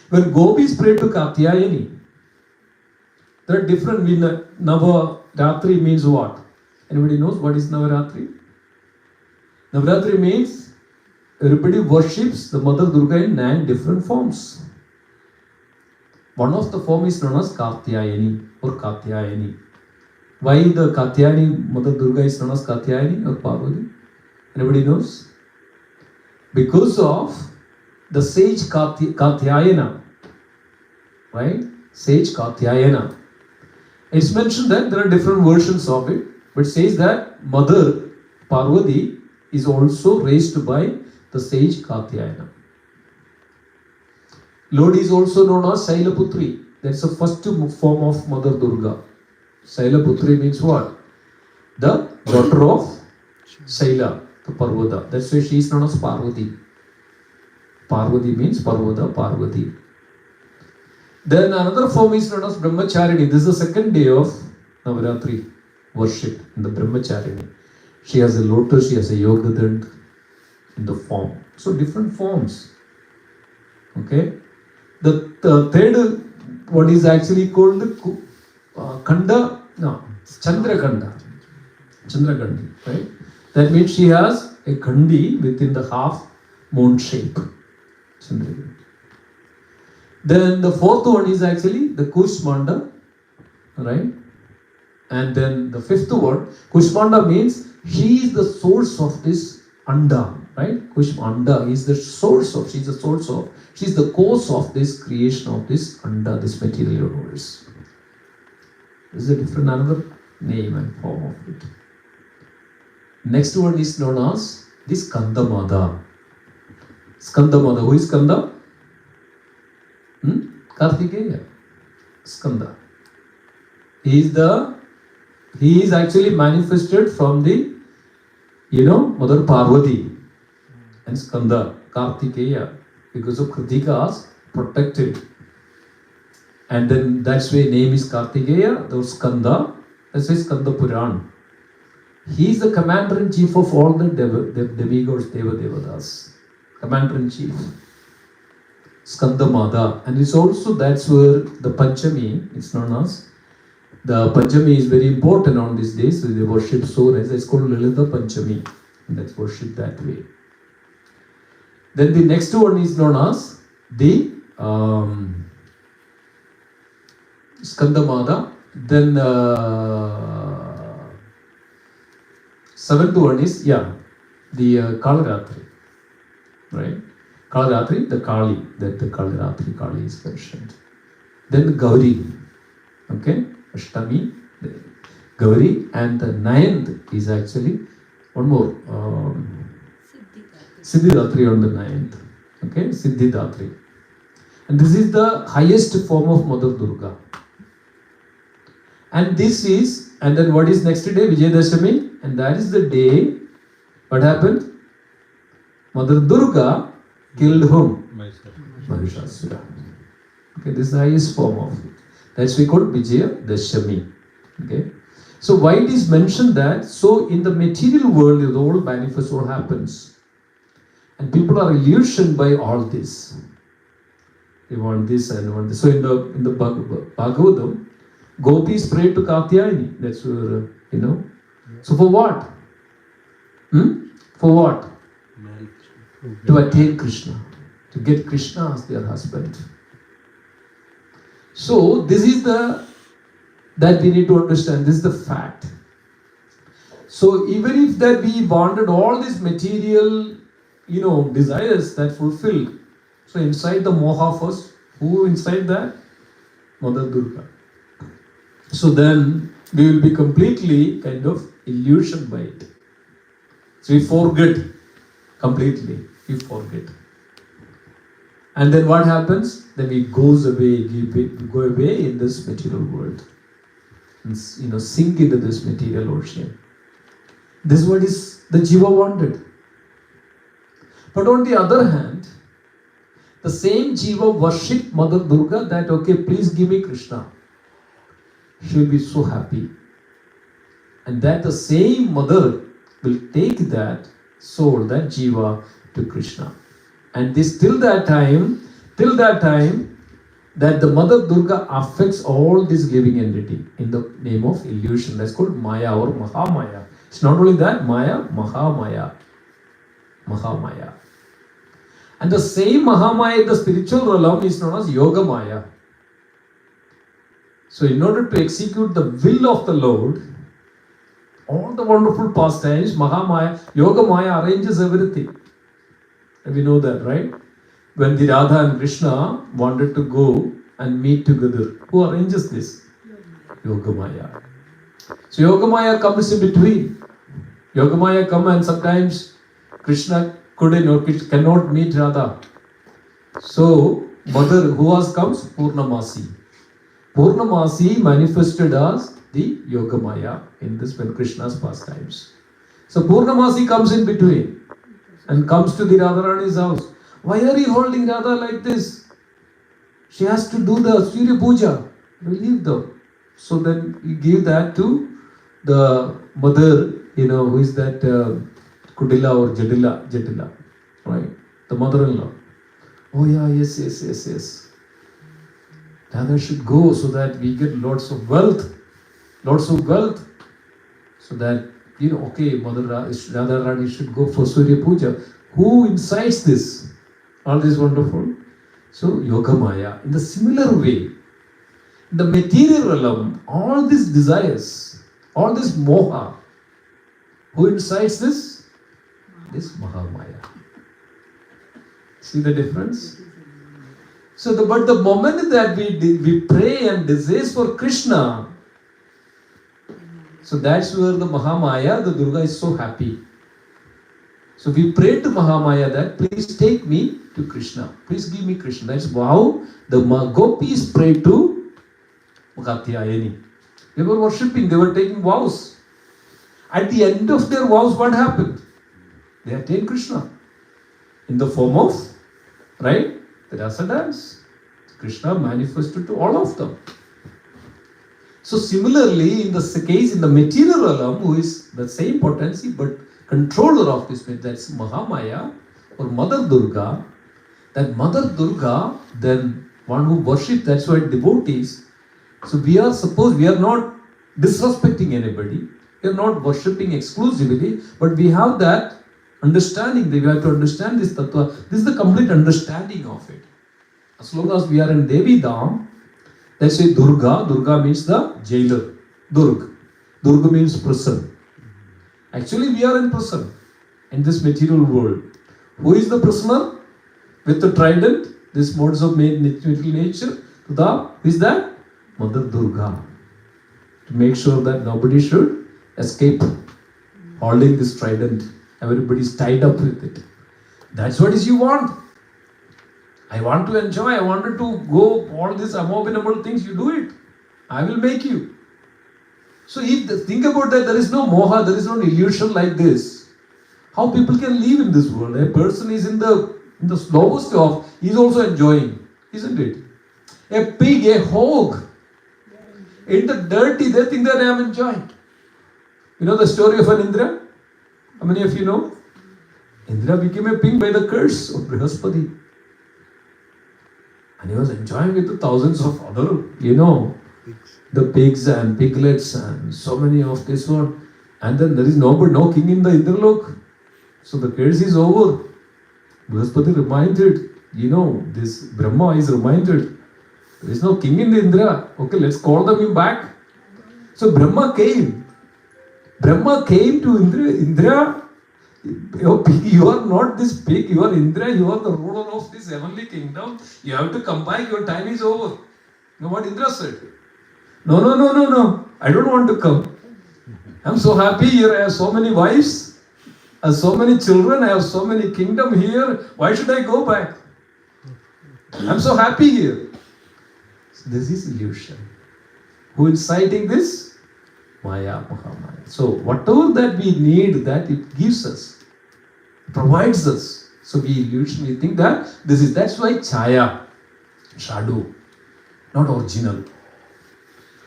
When gopis pray to Katyayani, there are different, Navaratri means what? Anybody knows what is Navaratri? Navaratri means everybody worships the Mother Durga in 9 different forms. One of the form is known as Katyayani or Katyayani. Why the Katyayani, Mother Durga is known as Katyayani or Parvati? Anybody knows? Because of the sage Katyayana. Right? Sage Katyayana. It's mentioned that there are different versions of it, but it says that Mother Parvati is also raised by the sage Katyayana. Lord is also known as Sailaputri. That's the first form of Mother Durga. Sailaputri means what? The daughter of Saila, the Parvata. That's why she is known as Parvati. Parvati means Parvata, Parvati. Then another form is known as Brahmacharini. This is the second day of Navaratri worship in the Brahmacharini. She has a lotus, she has a yoga dand in the form. So different forms. Okay. The third one is actually called Chandra Kanda. Chandra Kandi, right? That means she has a Kandi within the half moon shape. Chandra Kandi. Then the fourth one is actually the Kushmanda, right? And then the fifth one, Kushmanda means she is the source of this Anda, right? Kushmanda is the source of, she's the cause of this creation of this Anda, this material universe. This is a different, another name and form of it. Next one is known as the Skandamada. Skandamada. Who is Skanda? Kartikeya. Skanda. He is actually manifested from the, Mother Parvati and Skanda, Kartikeya, because of Kritika's protected. And then that's why name is Kartikeya, those Skanda, that's why Skanda Puran. He is the commander-in-chief of all the demigods, Devadevatas. Commander-in-chief. Skandamada. And it's also, that's where the Panchami, it's known as, the Panchami is very important on these days. So they worship so nice. It's called Lalita Panchami. And that's worshipped that way. Then the next one is known as the Skandamada. Then seventh one is, the Kalaratri. Right? Kalaratri, the Kali, that the Kalaratri Kali is mentioned. Then the Gauri. Okay? Ashtami, Gauri, and the ninth is actually one more. Siddhidatri on the ninth. Okay? Siddhidatri. And this is the highest form of Mother Durga. And this is, and then what is next day? Vijayadashami. And that is the day, what happened? Mother Durga killed whom? Mahishasura. Okay, this is the highest form of it. That's we call Vijayadashami. Okay. So why it is mentioned that, so in the material world, the whole manifest all happens. And people are illusioned by all this. They want this and want this. So in the Bhagavatam, gopis pray to Katyayani. That's where, So for what? For what? To attain Krishna. To get Krishna as their husband. So this is that we need to understand. This is the fact. So even if that we wanted all these material, desires that fulfilled. So inside the moha first, who inside that? Mother Durga. So then we will be completely kind of illusioned by it. So we forget completely. We forget. And then what happens? Then we go away in this material world. And, sink into this material ocean. This is what is the Jiva wanted. But on the other hand, the same Jiva worshipped Mother Durga that, okay, please give me Krishna. She will be so happy. And that the same mother will take that soul, that Jiva, to Krishna. And this till that time, that the Mother Durga affects all this living entity in the name of illusion. That's called Maya or Mahamaya. It's not only that, Maya, Mahamaya. Mahamaya. And the same Mahamaya in the spiritual realm is known as Yoga Maya. So in order to execute the will of the Lord, all the wonderful pastimes, Mahamaya, Yoga Maya arranges everything. And we know that, right? When the Radha and Krishna wanted to go and meet together, who arranges this? Yoga Maya. So Yoga Maya comes in between. Yoga Maya comes and sometimes Krishna cannot meet Radha. So mother who comes? Purnamasi. Purnamasi manifested as the Yoga Maya in this when Krishna's pastimes. So Purnamasi comes in between and comes to the Radharani's house. Why are you holding Radha like this? She has to do the Surya Puja. Relieve them. So then you give that to the mother, who is that Kudila or Jadila, right? The mother-in-law. Oh yeah, yes. Radha should go so that we get lots of wealth. So that, okay, Mother Radha Rani should go for Surya Puja. Who incites this? All this wonderful. So, Yoga Maya. In the similar way, in the material realm, all these desires, all this moha, who incites this? This Mahamaya. See the difference? So, but the moment that we pray and desire for Krishna, So that's where the Mahamaya, the Durga, is so happy. So we pray to Mahamaya that please take me to Krishna. Please give me Krishna. That's how the gopis prayed to Katyayani. They were worshipping, they were taking vows. At the end of their vows, what happened? They attained Krishna in the form of, right, the rasa dance. Krishna manifested to all of them. So similarly, in the case, in the material realm, who is the same potency but controller of this, that's Mahamaya or Mother Durga. That Mother Durga, then one who worships, that's why devotees. So we are not disrespecting anybody. We are not worshipping exclusively, but we have that understanding. We have to understand this tattva. This is the complete understanding of it. As long as we are in Devi Dham, let's say Durga. Durga means the jailer. Durga means prison. Actually, we are in prison in this material world. Who is the prisoner? With the trident, this modes of material nature. Who is that? Mother Durga. To make sure that nobody should escape holding this trident. Everybody is tied up with it. That's what is you want. I want to enjoy. I wanted to go all these abominable things. You do it. I will make you. So think about that, there is no moha, there is no illusion like this. How people can live in this world? A person is in the slowest of, he is also enjoying, isn't it? A pig, a hog, in the dirty, they think that I am enjoying. You know the story of an Indra? How many of you know? Indra became a pig by the curse of Brihaspati. And he was enjoying with the thousands of other, the pigs and piglets and so many of this one. And then there is no king in the Indralok. So the curse is over. Brihaspati reminded, this Brahma is reminded, there is no king in the Indra. Okay, let's call them back. So Brahma came. Brahma came to Indra. You are not this pig, you are Indra, you are the ruler of this heavenly kingdom. You have to come back, your time is over. You know what Indra said? No. I don't want to come. I'm so happy here. I have so many wives. I have so many children. I have so many kingdom here. Why should I go back? I'm so happy here. So this is illusion. Who is citing this? Maya, Mahamaya. So whatever that we need, that it gives us, provides us. So we illusion, we think that that's why Chaya, shadow, not original.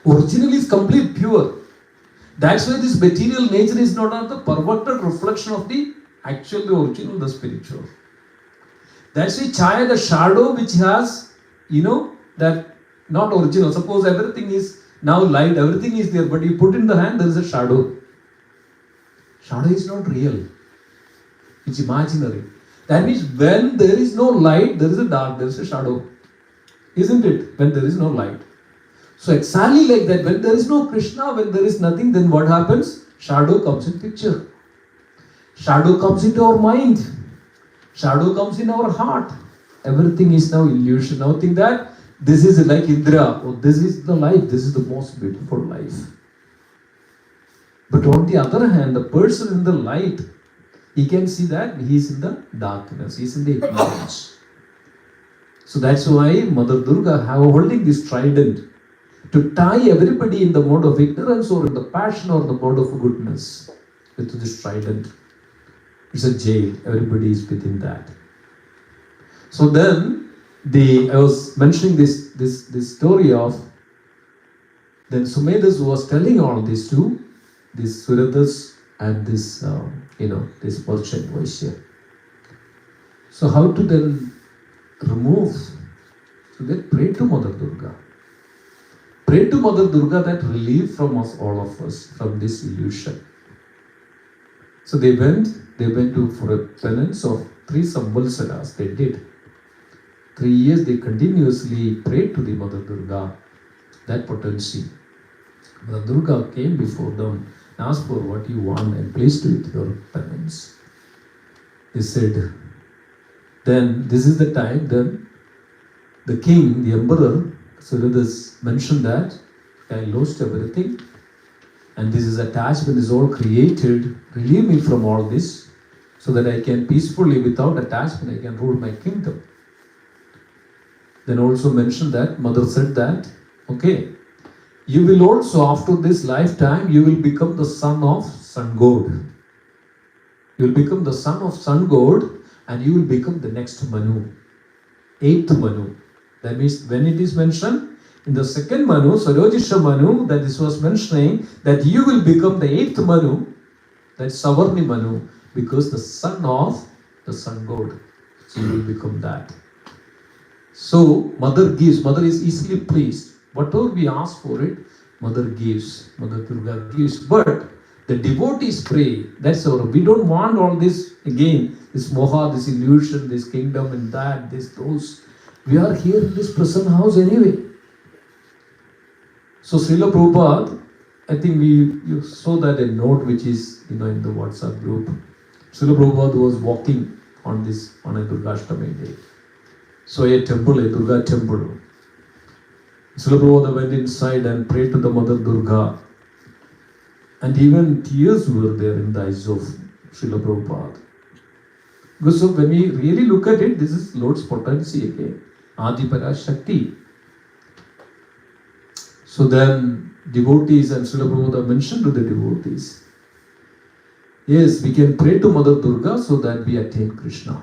Original is complete pure. That's why this material nature is not the perverted reflection of the actual, the original, the spiritual. That's why Chaya, the shadow which has, that not original. Suppose everything is now light, everything is there, but you put in the hand, there is a shadow. Shadow is not real. It's imaginary. That means when there is no light, there is a dark, there is a shadow. Isn't it? When there is no light. So exactly like that, when there is no Krishna, when there is nothing, then what happens? Shadow comes in picture. Shadow comes into our mind. Shadow comes in our heart. Everything is now illusion. Now think that this is like Indra. Oh, this is the life. This is the most beautiful life. But on the other hand, the person in the light, he can see that he is in the darkness. He is in the ignorance. So that's why Mother Durga holding this trident to tie everybody in the mode of ignorance or in the passion or the mode of goodness with this trident. It's a jail. Everybody is within that. So then, I was mentioning this story of, then Sumedhas was telling all this to this Suradas and this, this merchant Vaishya. So how to then remove? So they prayed to Mother Durga. Pray to Mother Durga that relieve from us, all of us, from this illusion. So they went for a penance of 3 samvalsaras. They did. 3 years they continuously prayed to the Mother Durga, that potency. Mother Durga came before them and asked for what you want and placed with your penance. They said, then this is the time, then the king, the emperor, Suradas mentioned that I lost everything. And this is attachment is all created. Relieve me from all this so that I can peacefully, without attachment, I can rule my kingdom. Then also mentioned that, Mother said that, okay, you will also, after this lifetime, you will become the son of Sun God. You will become the son of Sun God and you will become the next Manu, 8th Manu. That means when it is mentioned in the second Manu, Sarojisha Manu, that this was mentioning that you will become the 8th Manu, that's Savarni Manu, because the son of the Sun God. So you will become that. So Mother gives, Mother is easily pleased. Whatever we ask for it, Mother gives, Mother Durga gives. But the devotees pray, that's our, we don't want all this again, this moha, this illusion, this kingdom and that, this, those. We are here in this present house anyway. So Srila Prabhupada, I think you saw that a note which is, in the WhatsApp group. Srila Prabhupada was walking on a Durgashtami day. So a temple, a Durga temple. Srila Prabhupada went inside and prayed to the Mother Durga. And even tears were there in the eyes of Srila Prabhupada. Because so when we really look at it, this is Lord's potency again. Adipara Shakti. So then devotees and Srila Prabhupada mentioned to the devotees, yes, we can pray to Mother Durga so that we attain Krishna.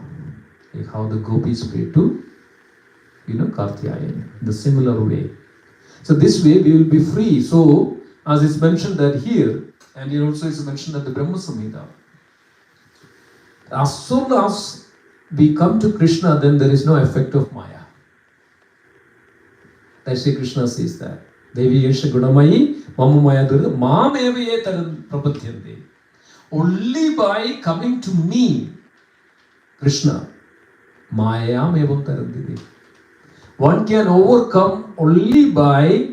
Like how the gopis pray to, Kartiyayani, in the similar way. So this way we will be free. So as it's mentioned that here, and here also is mentioned at the Brahma Samhita, as soon as we come to Krishna, then there is no effect of Maya. That's why Krishna says that. Devi Yesha Gunamayi, Mama Maya Durga, Mam Evaye Taran Prapatyante. Only by coming to me, Krishna, Maya Mevam Tarandidi. One can overcome only by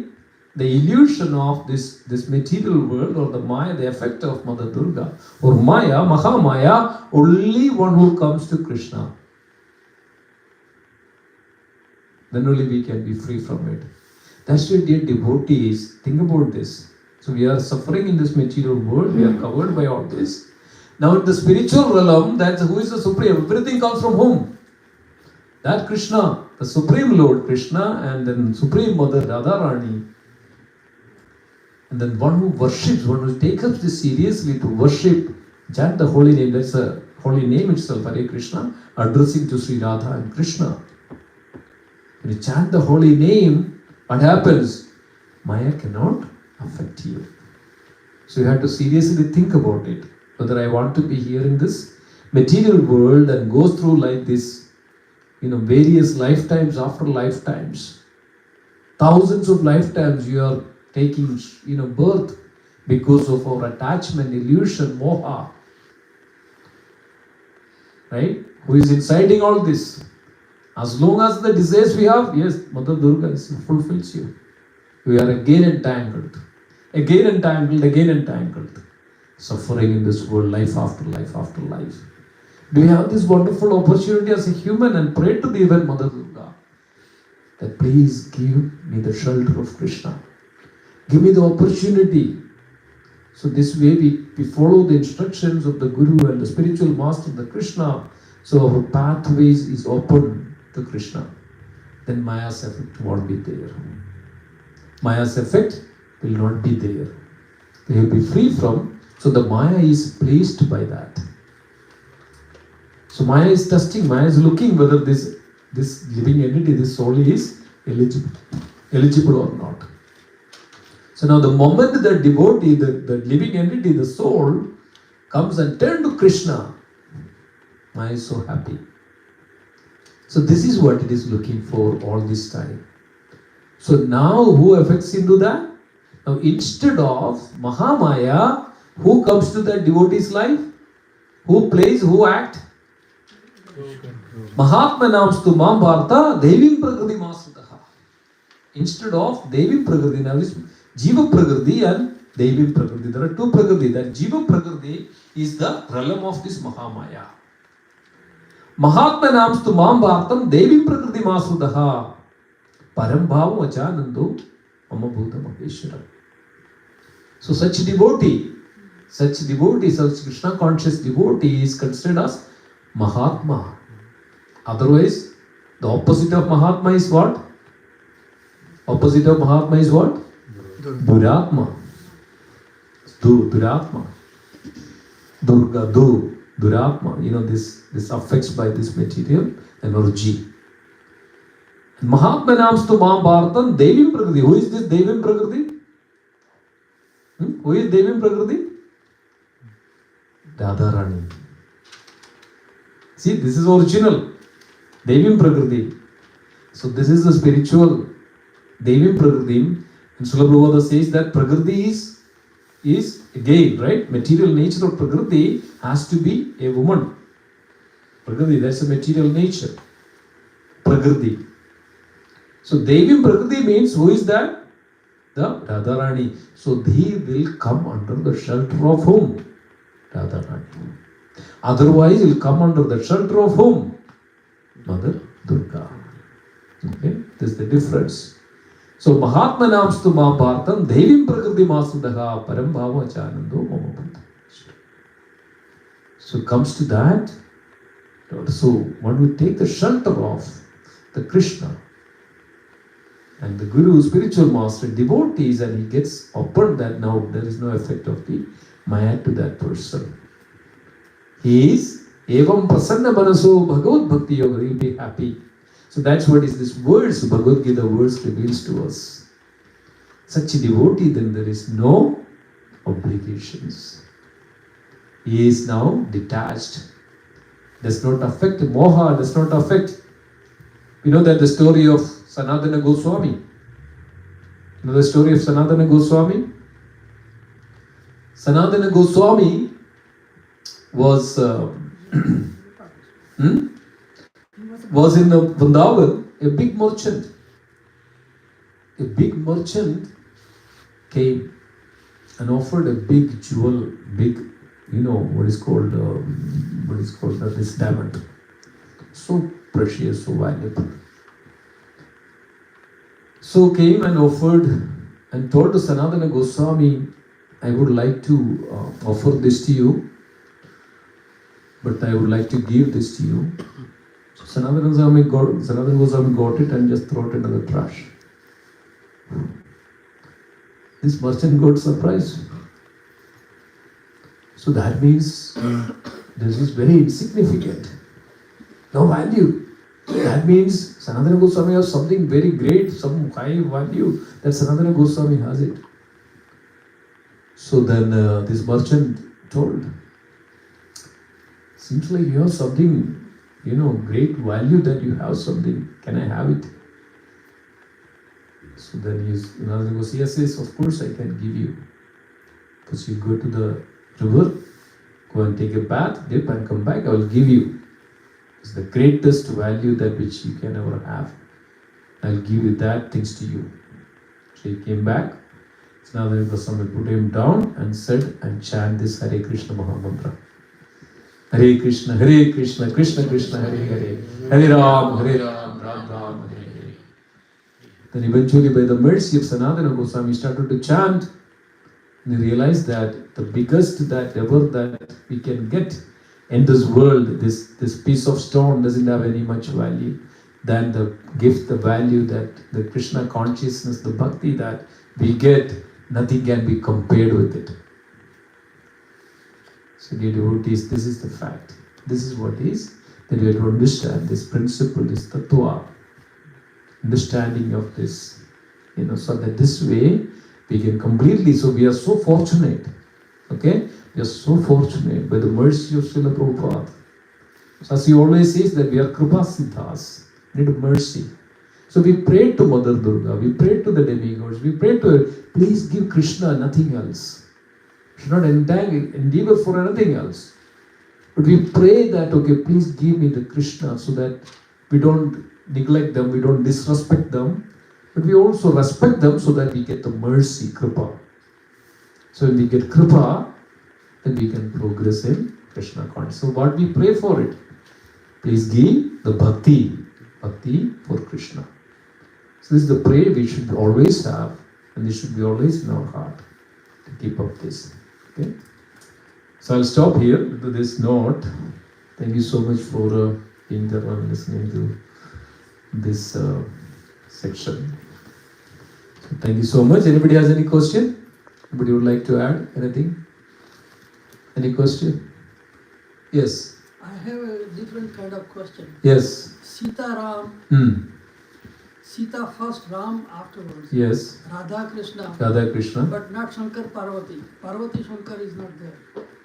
the illusion of this material world or the Maya, the effect of Mother Durga or Maya, Mahamaya, only one who comes to Krishna. Then only we can be free from it. That's why, dear devotees, think about this. So we are suffering in this material world, we are covered by all this. Now in the spiritual realm, that's who is the Supreme. Everything comes from whom? That Krishna, the Supreme Lord Krishna, and then Supreme Mother Radharani. And then one who worships, one who takes up this seriously to worship, chant the holy name, that's a holy name itself, Hare Krishna, addressing to Sri Radha and Krishna. When you chant the holy name, what happens? Maya cannot affect you. So you have to seriously think about it. Whether I want to be here in this material world and go through like this, various lifetimes after lifetimes. Thousands of lifetimes you are taking, birth because of our attachment, illusion, moha. Right? Who is inciting all this? As long as the desires we have, yes, Mother Durga fulfills you. We are again entangled. Again entangled, again entangled. Suffering in this world, life after life after life. Do we have this wonderful opportunity as a human and pray to the even Mother Durga that please give me the shelter of Krishna. Give me the opportunity. So this way we follow the instructions of the Guru and the spiritual master, the Krishna. So our pathways is open to Krishna. Then Maya's effect won't be there. Maya's effect will not be there. They will be free from. So the Maya is pleased by that. So Maya is testing, Maya is looking whether this living entity, this soul is eligible or not. So now the moment the devotee, the living entity, the soul, comes and turns to Krishna, Maya is so happy. So this is what it is looking for all this time. So now who affects into that? Now instead of Mahamaya, who comes to that devotee's life? Who plays, who acts? Mahatma namstu mam bharta devim prakriti masutaha. Instead of devim prakriti, now is jiva prakriti and devim prakriti. There are two prakriti. That jiva prakriti is the realm of this Mahamaya. Mahatma namstu mam bhartam devim prakriti masutaha. Param bhavam achanando mama bhuta maheshwaram. So such devotee, such Krishna conscious devotee is considered as Mahatma. Otherwise, the opposite of Mahatma is what? Opposite of Mahatma is what? Duratma. Duratma. Durga, Duratma. You know, this affects by this material energy. Mahatma Namstu Mahabharatam Devim Prakriti. Who is this Devim Prakriti? Who is Devim Prakriti? Radharani. See, this is original. Devim Prakriti. So this is the spiritual Devim Prakriti. And Srila Prabhupada says that Prakriti is again, right? Material nature of Prakriti has to be a woman. Prakriti, that's a material nature. Prakriti. So Devim Prakriti means who is that? The Radharani. So he will come under the shelter of whom? Radharani. Otherwise he will come under the shelter of whom? Mother Durga. Okay, this is the difference. So Mahatma Namstu Mahabharatam Devim Prakriti Masudaha Param Bhava Chanando Mama Buddha. So it comes to that. So one will take the shelter of the Krishna and the Guru, spiritual master, devotees, and he gets opened that now there is no effect of the Maya to that person. He is Evam Prasanna Manaso Bhagavad Bhakti Yoga, he will be happy. So that's what is this words, Bhagavad Gita words reveals to us. Such a devotee, then there is no obligations. He is now detached. Does not affect moha, does not affect. You know that the story of Sanatana Goswami. You know the story of Sanatana Goswami? Sanatana Goswami was in Vrindavan, a big merchant. A big merchant came and offered a big jewel, big, you know, what is called this diamond. So precious, so valuable. So came and offered and told to Sanatana Goswami, I would like to offer this to you, but I would like to give this to you. So Sanatana Goswami got it and just threw it into the trash. This merchant got surprised. So that means this is very insignificant. No value. That means Sanatana Goswami has something very great, some high value, that Sanatana Goswami has it. So then this merchant told, seems like you have something, you know, great value, that you have something, can I have it? So then Sanatana Goswami says, of course I can give you. Because you go to the river, go and take a bath, dip and come back, I will give you. It's the greatest value that which you can ever have. I'll give you that things to you. So he came back. Sanatana Goswami put him down and said and chant this Hare Krishna Mahamantra. Hare Krishna, Krishna Krishna, Hare Hare, Hare Ram, Ram Ram, Hare Hare. Then eventually by the mercy of Sanatana Goswami, he started to chant. And he realized that the biggest that ever that we can get in this world, this piece of stone doesn't have any much value than the gift, the value that the Krishna consciousness, the bhakti that we get, nothing can be compared with it. So dear devotees, this is the fact. This is what is, that we have to understand this principle, this tattva, understanding of this, you know, so that this way we can completely, so we are so fortunate, okay? We are so fortunate by the mercy of Srila Prabhupada. So as he always says that we are Kripa Siddhas, need mercy. So we pray to Mother Durga, we pray to the demigods, we pray to her, please give Krishna nothing else. We should not endeavor for anything else. But we pray that, okay, please give me the Krishna so that we don't neglect them, we don't disrespect them, but we also respect them so that we get the mercy, Kripa. So when we get Kripa, then we can progress in Krishna consciousness. So what we pray for it? Please give the bhakti for Krishna. So this is the prayer we should always have, and this should be always in our heart. to keep up this. Okay. So I'll stop here with this note. Thank you so much for being there and listening to this section. So thank you so much. Anybody has any question? Anybody would like to add anything? Any question? Yes. I have a different kind of question. Yes. Sita Ram, Sita first, Ram afterwards. Yes. Radha Krishna. Radha Krishna. But not Shankar Parvati. Parvati Shankar is not there.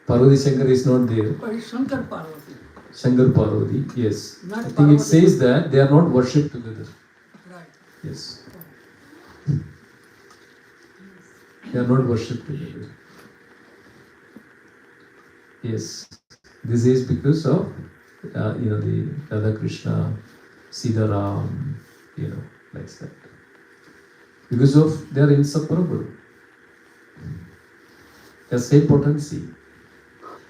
Parvati Shankar is not there. But it's Shankar Parvati. Shankar Parvati, yes. Not I think Parvati. it says that they are not worshipped together. Right. Yes. They are not worshipped together. Yes. This is because of the Radha Krishna, Sita Ram, like that. Because of they are inseparable. They are same potency.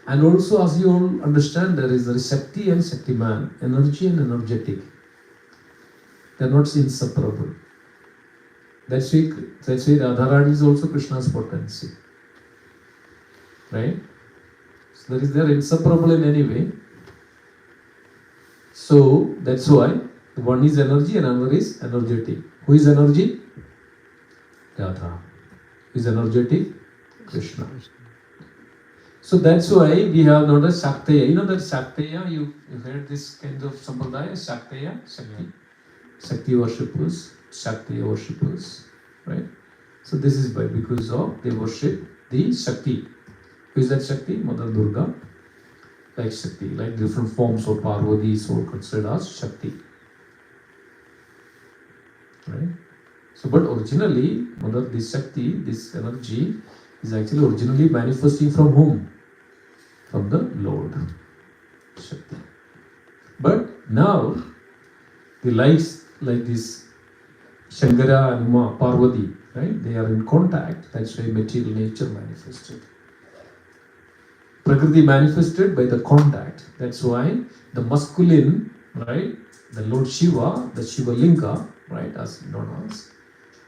And also, as you all understand, there is Shakti and Shaktiman, energy and energetic. They are not inseparable. That's why Radharani is also Krishna's potency. Right? So they are inseparable in any way. So that's why one is energy and another is energetic. Who is energy? Radha. Who is energetic? Krishna. So that's why we have not a Shakteya. You know that Shakteya, you heard this kind of sampradaya, Shakteya, Shakti. Shakti worshippers, Shakteya worshippers, right? So this is why, because of they worship the Shakti. Who is that Shakti? Mother Durga, like Shakti, like different forms of Parvati is all considered as Shakti. Right? So, but originally, this Shakti, this energy, is actually originally manifesting from whom? From the Lord. Shakti. But now, the likes like this Shankara and Uma, Parvati, right? They are in contact. That's why material nature manifested. Prakriti manifested by the contact. That's why the masculine, right? The Lord Shiva, the Shiva Linga, right? As known as.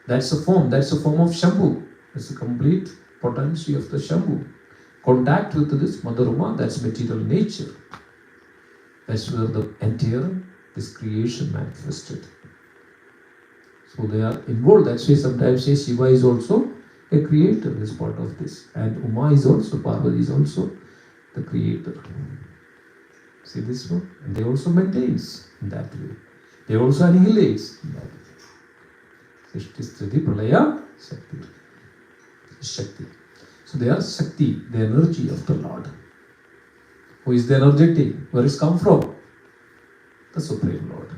That's a form of Shambhu. That's a complete potency of the Shambhu. Contact with this Mother Uma, that's material nature. That's where the entire, this creation manifested. So they are involved. That's why sometimes say Shiva is also a creator, is part of this. And Uma is also, Parvati is also the creator. See this one? And they also maintains in that way. They also annihilates in that way. Srishti, Sthiti, Pralaya, Shakti. Shakti. So they are Shakti, the energy of the Lord. Who is the energetic? Where is come from? The Supreme Lord.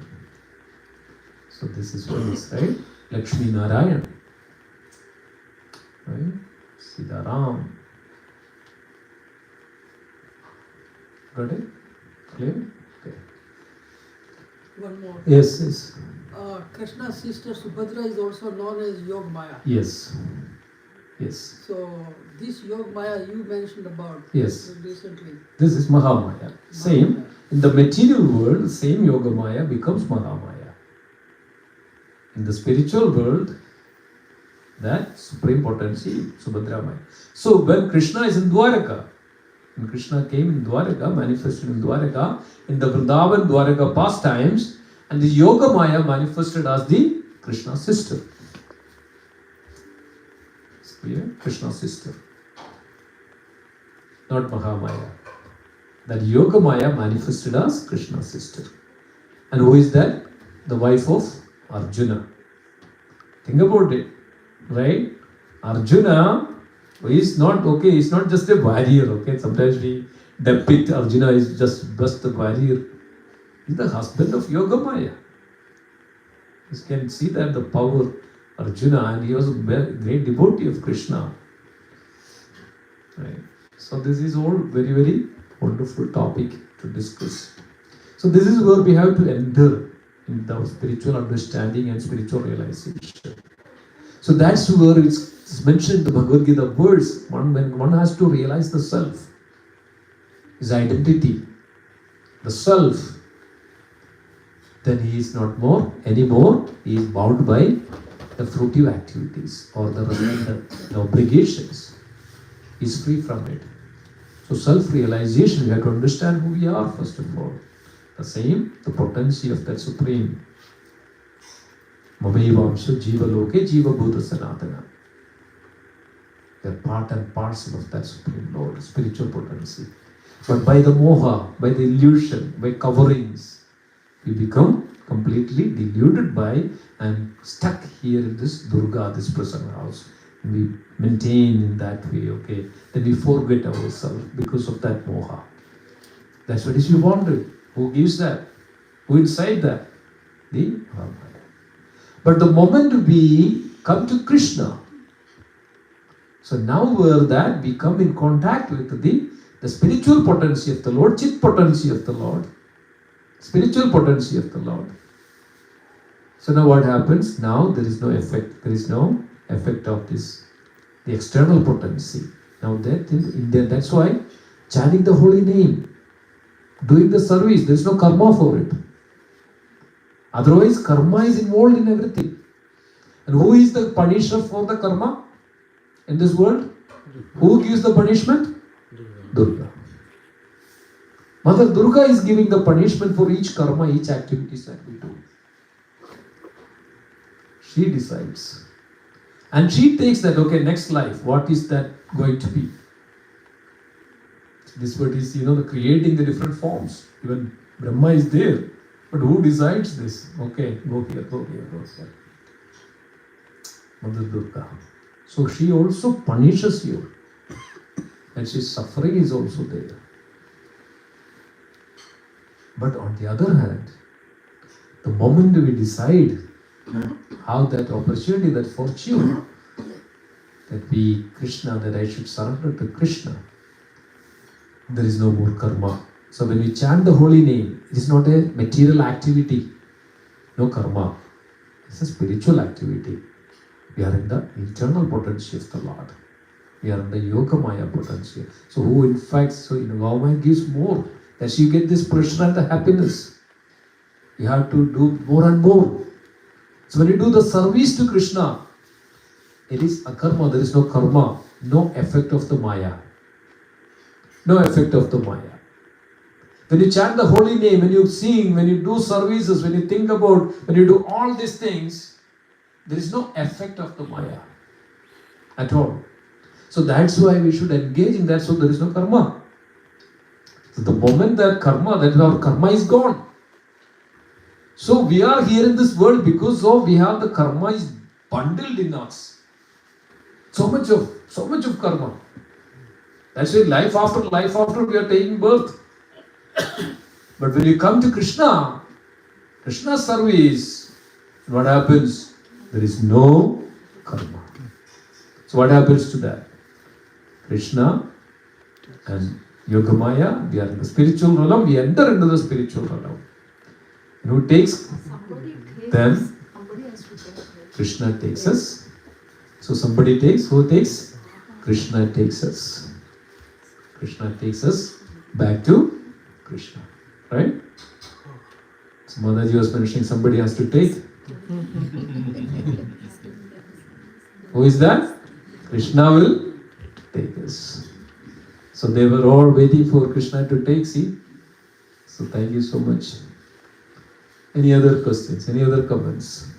So this is what is, right? Lakshmi Narayan. Right? Sita Ram. Got it? Clear? Okay. One more. Yes. Krishna's sister Subhadra is also known as Yog Maya. Yes. So this Yog Maya you mentioned about recently. This is Mahamaya. Same. In the material world, the same Yoga Maya becomes Mahamaya. In the spiritual world, that supreme potency, Subhadra Maya. So when Krishna is in Dwaraka, when Krishna came in Dwaraka, manifested in Dwaraka, in the Vrindavan Dwaraka pastimes, and the Yoga Maya manifested as the Krishna's sister. It's clear? Krishna's sister. Not Mahamaya. That Yoga Maya manifested as Krishna's sister. And who is that? The wife of Arjuna. Think about it. Right? Arjuna is not okay, he's not just a warrior, okay? Sometimes we depict Arjuna is just a warrior. He's the husband of Yoga Maya. You can see that the power Arjuna, and he was a great devotee of Krishna. Right? So this is all very, very wonderful topic to discuss. So this is where we have to enter in the spiritual understanding and spiritual realization. So that's where it's mentioned in the Bhagavad Gita verse, when one has to realize the self, his identity, the self, then he is not anymore, he is bound by the fruitive activities or the obligations. is free from it. So self-realization, we have to understand who we are first of all. The same, the potency of that Supreme. Mamevamsha Jiva Loke Jiva Bhuta Sanatana. They are part and parcel of that Supreme Lord, spiritual potency. But by the moha, by the illusion, by coverings, we become completely deluded by and stuck here in this Durga, this present house. And we maintain in that way, okay? Then we forget ourselves because of that moha. That's what is you wanted. Who gives that? Who inside that? The Brahman. But the moment we come to Krishna, so now where that we come in contact with the spiritual potency of the Lord, chit potency of the Lord, spiritual potency of the Lord. So now what happens? Now there is no effect. There is no effect of this, the external potency. Now that's why chanting the holy name, doing the service, there is no karma for it. Otherwise, karma is involved in everything. And who is the punisher for the karma in this world? Who gives the punishment? Durga. Mother Durga is giving the punishment for each karma, each activities that we do. She decides. And she takes that, okay, next life, what is that going to be? This word is, the creating the different forms. Even Brahma is there. But who decides this? Okay, go here, go here, go here. Mother Durga. So she also punishes you. And she's suffering is also there. But on the other hand, the moment we decide how that opportunity, that fortune, that Krishna, that I should surrender to Krishna, there is no more karma. So when we chant the holy name, it is not a material activity, no karma. It's a spiritual activity. We are in the internal potency of the Lord. We are in the Yoga Maya potency. So who in fact, government gives more, that you get this pleasure and the happiness. You have to do more and more. So when you do the service to Krishna, it is akarma, there is no karma, no effect of the Maya. No effect of the Maya. When you chant the holy name, when you sing, when you do services, when you think about, when you do all these things, there is no effect of the Maya at all. So that's why we should engage in that, so there is no karma. So the moment that our karma is gone. So we are here in this world because we have the karma is bundled in us. So much of karma. That's why life after we are taking birth. But when you come to Krishna's service, what happens? There is no karma. So what happens to that? Krishna and Yogamaya, we are in the spiritual realm, we enter into the spiritual realm. And who takes them? Krishna takes us. So somebody takes, who takes? Krishna takes us. Krishna takes us back to Krishna, right? So Mataji was mentioning somebody has to take. Who is that? Krishna will take us. So they were all waiting for Krishna to take, see? So thank you so much. Any other questions? Any other comments?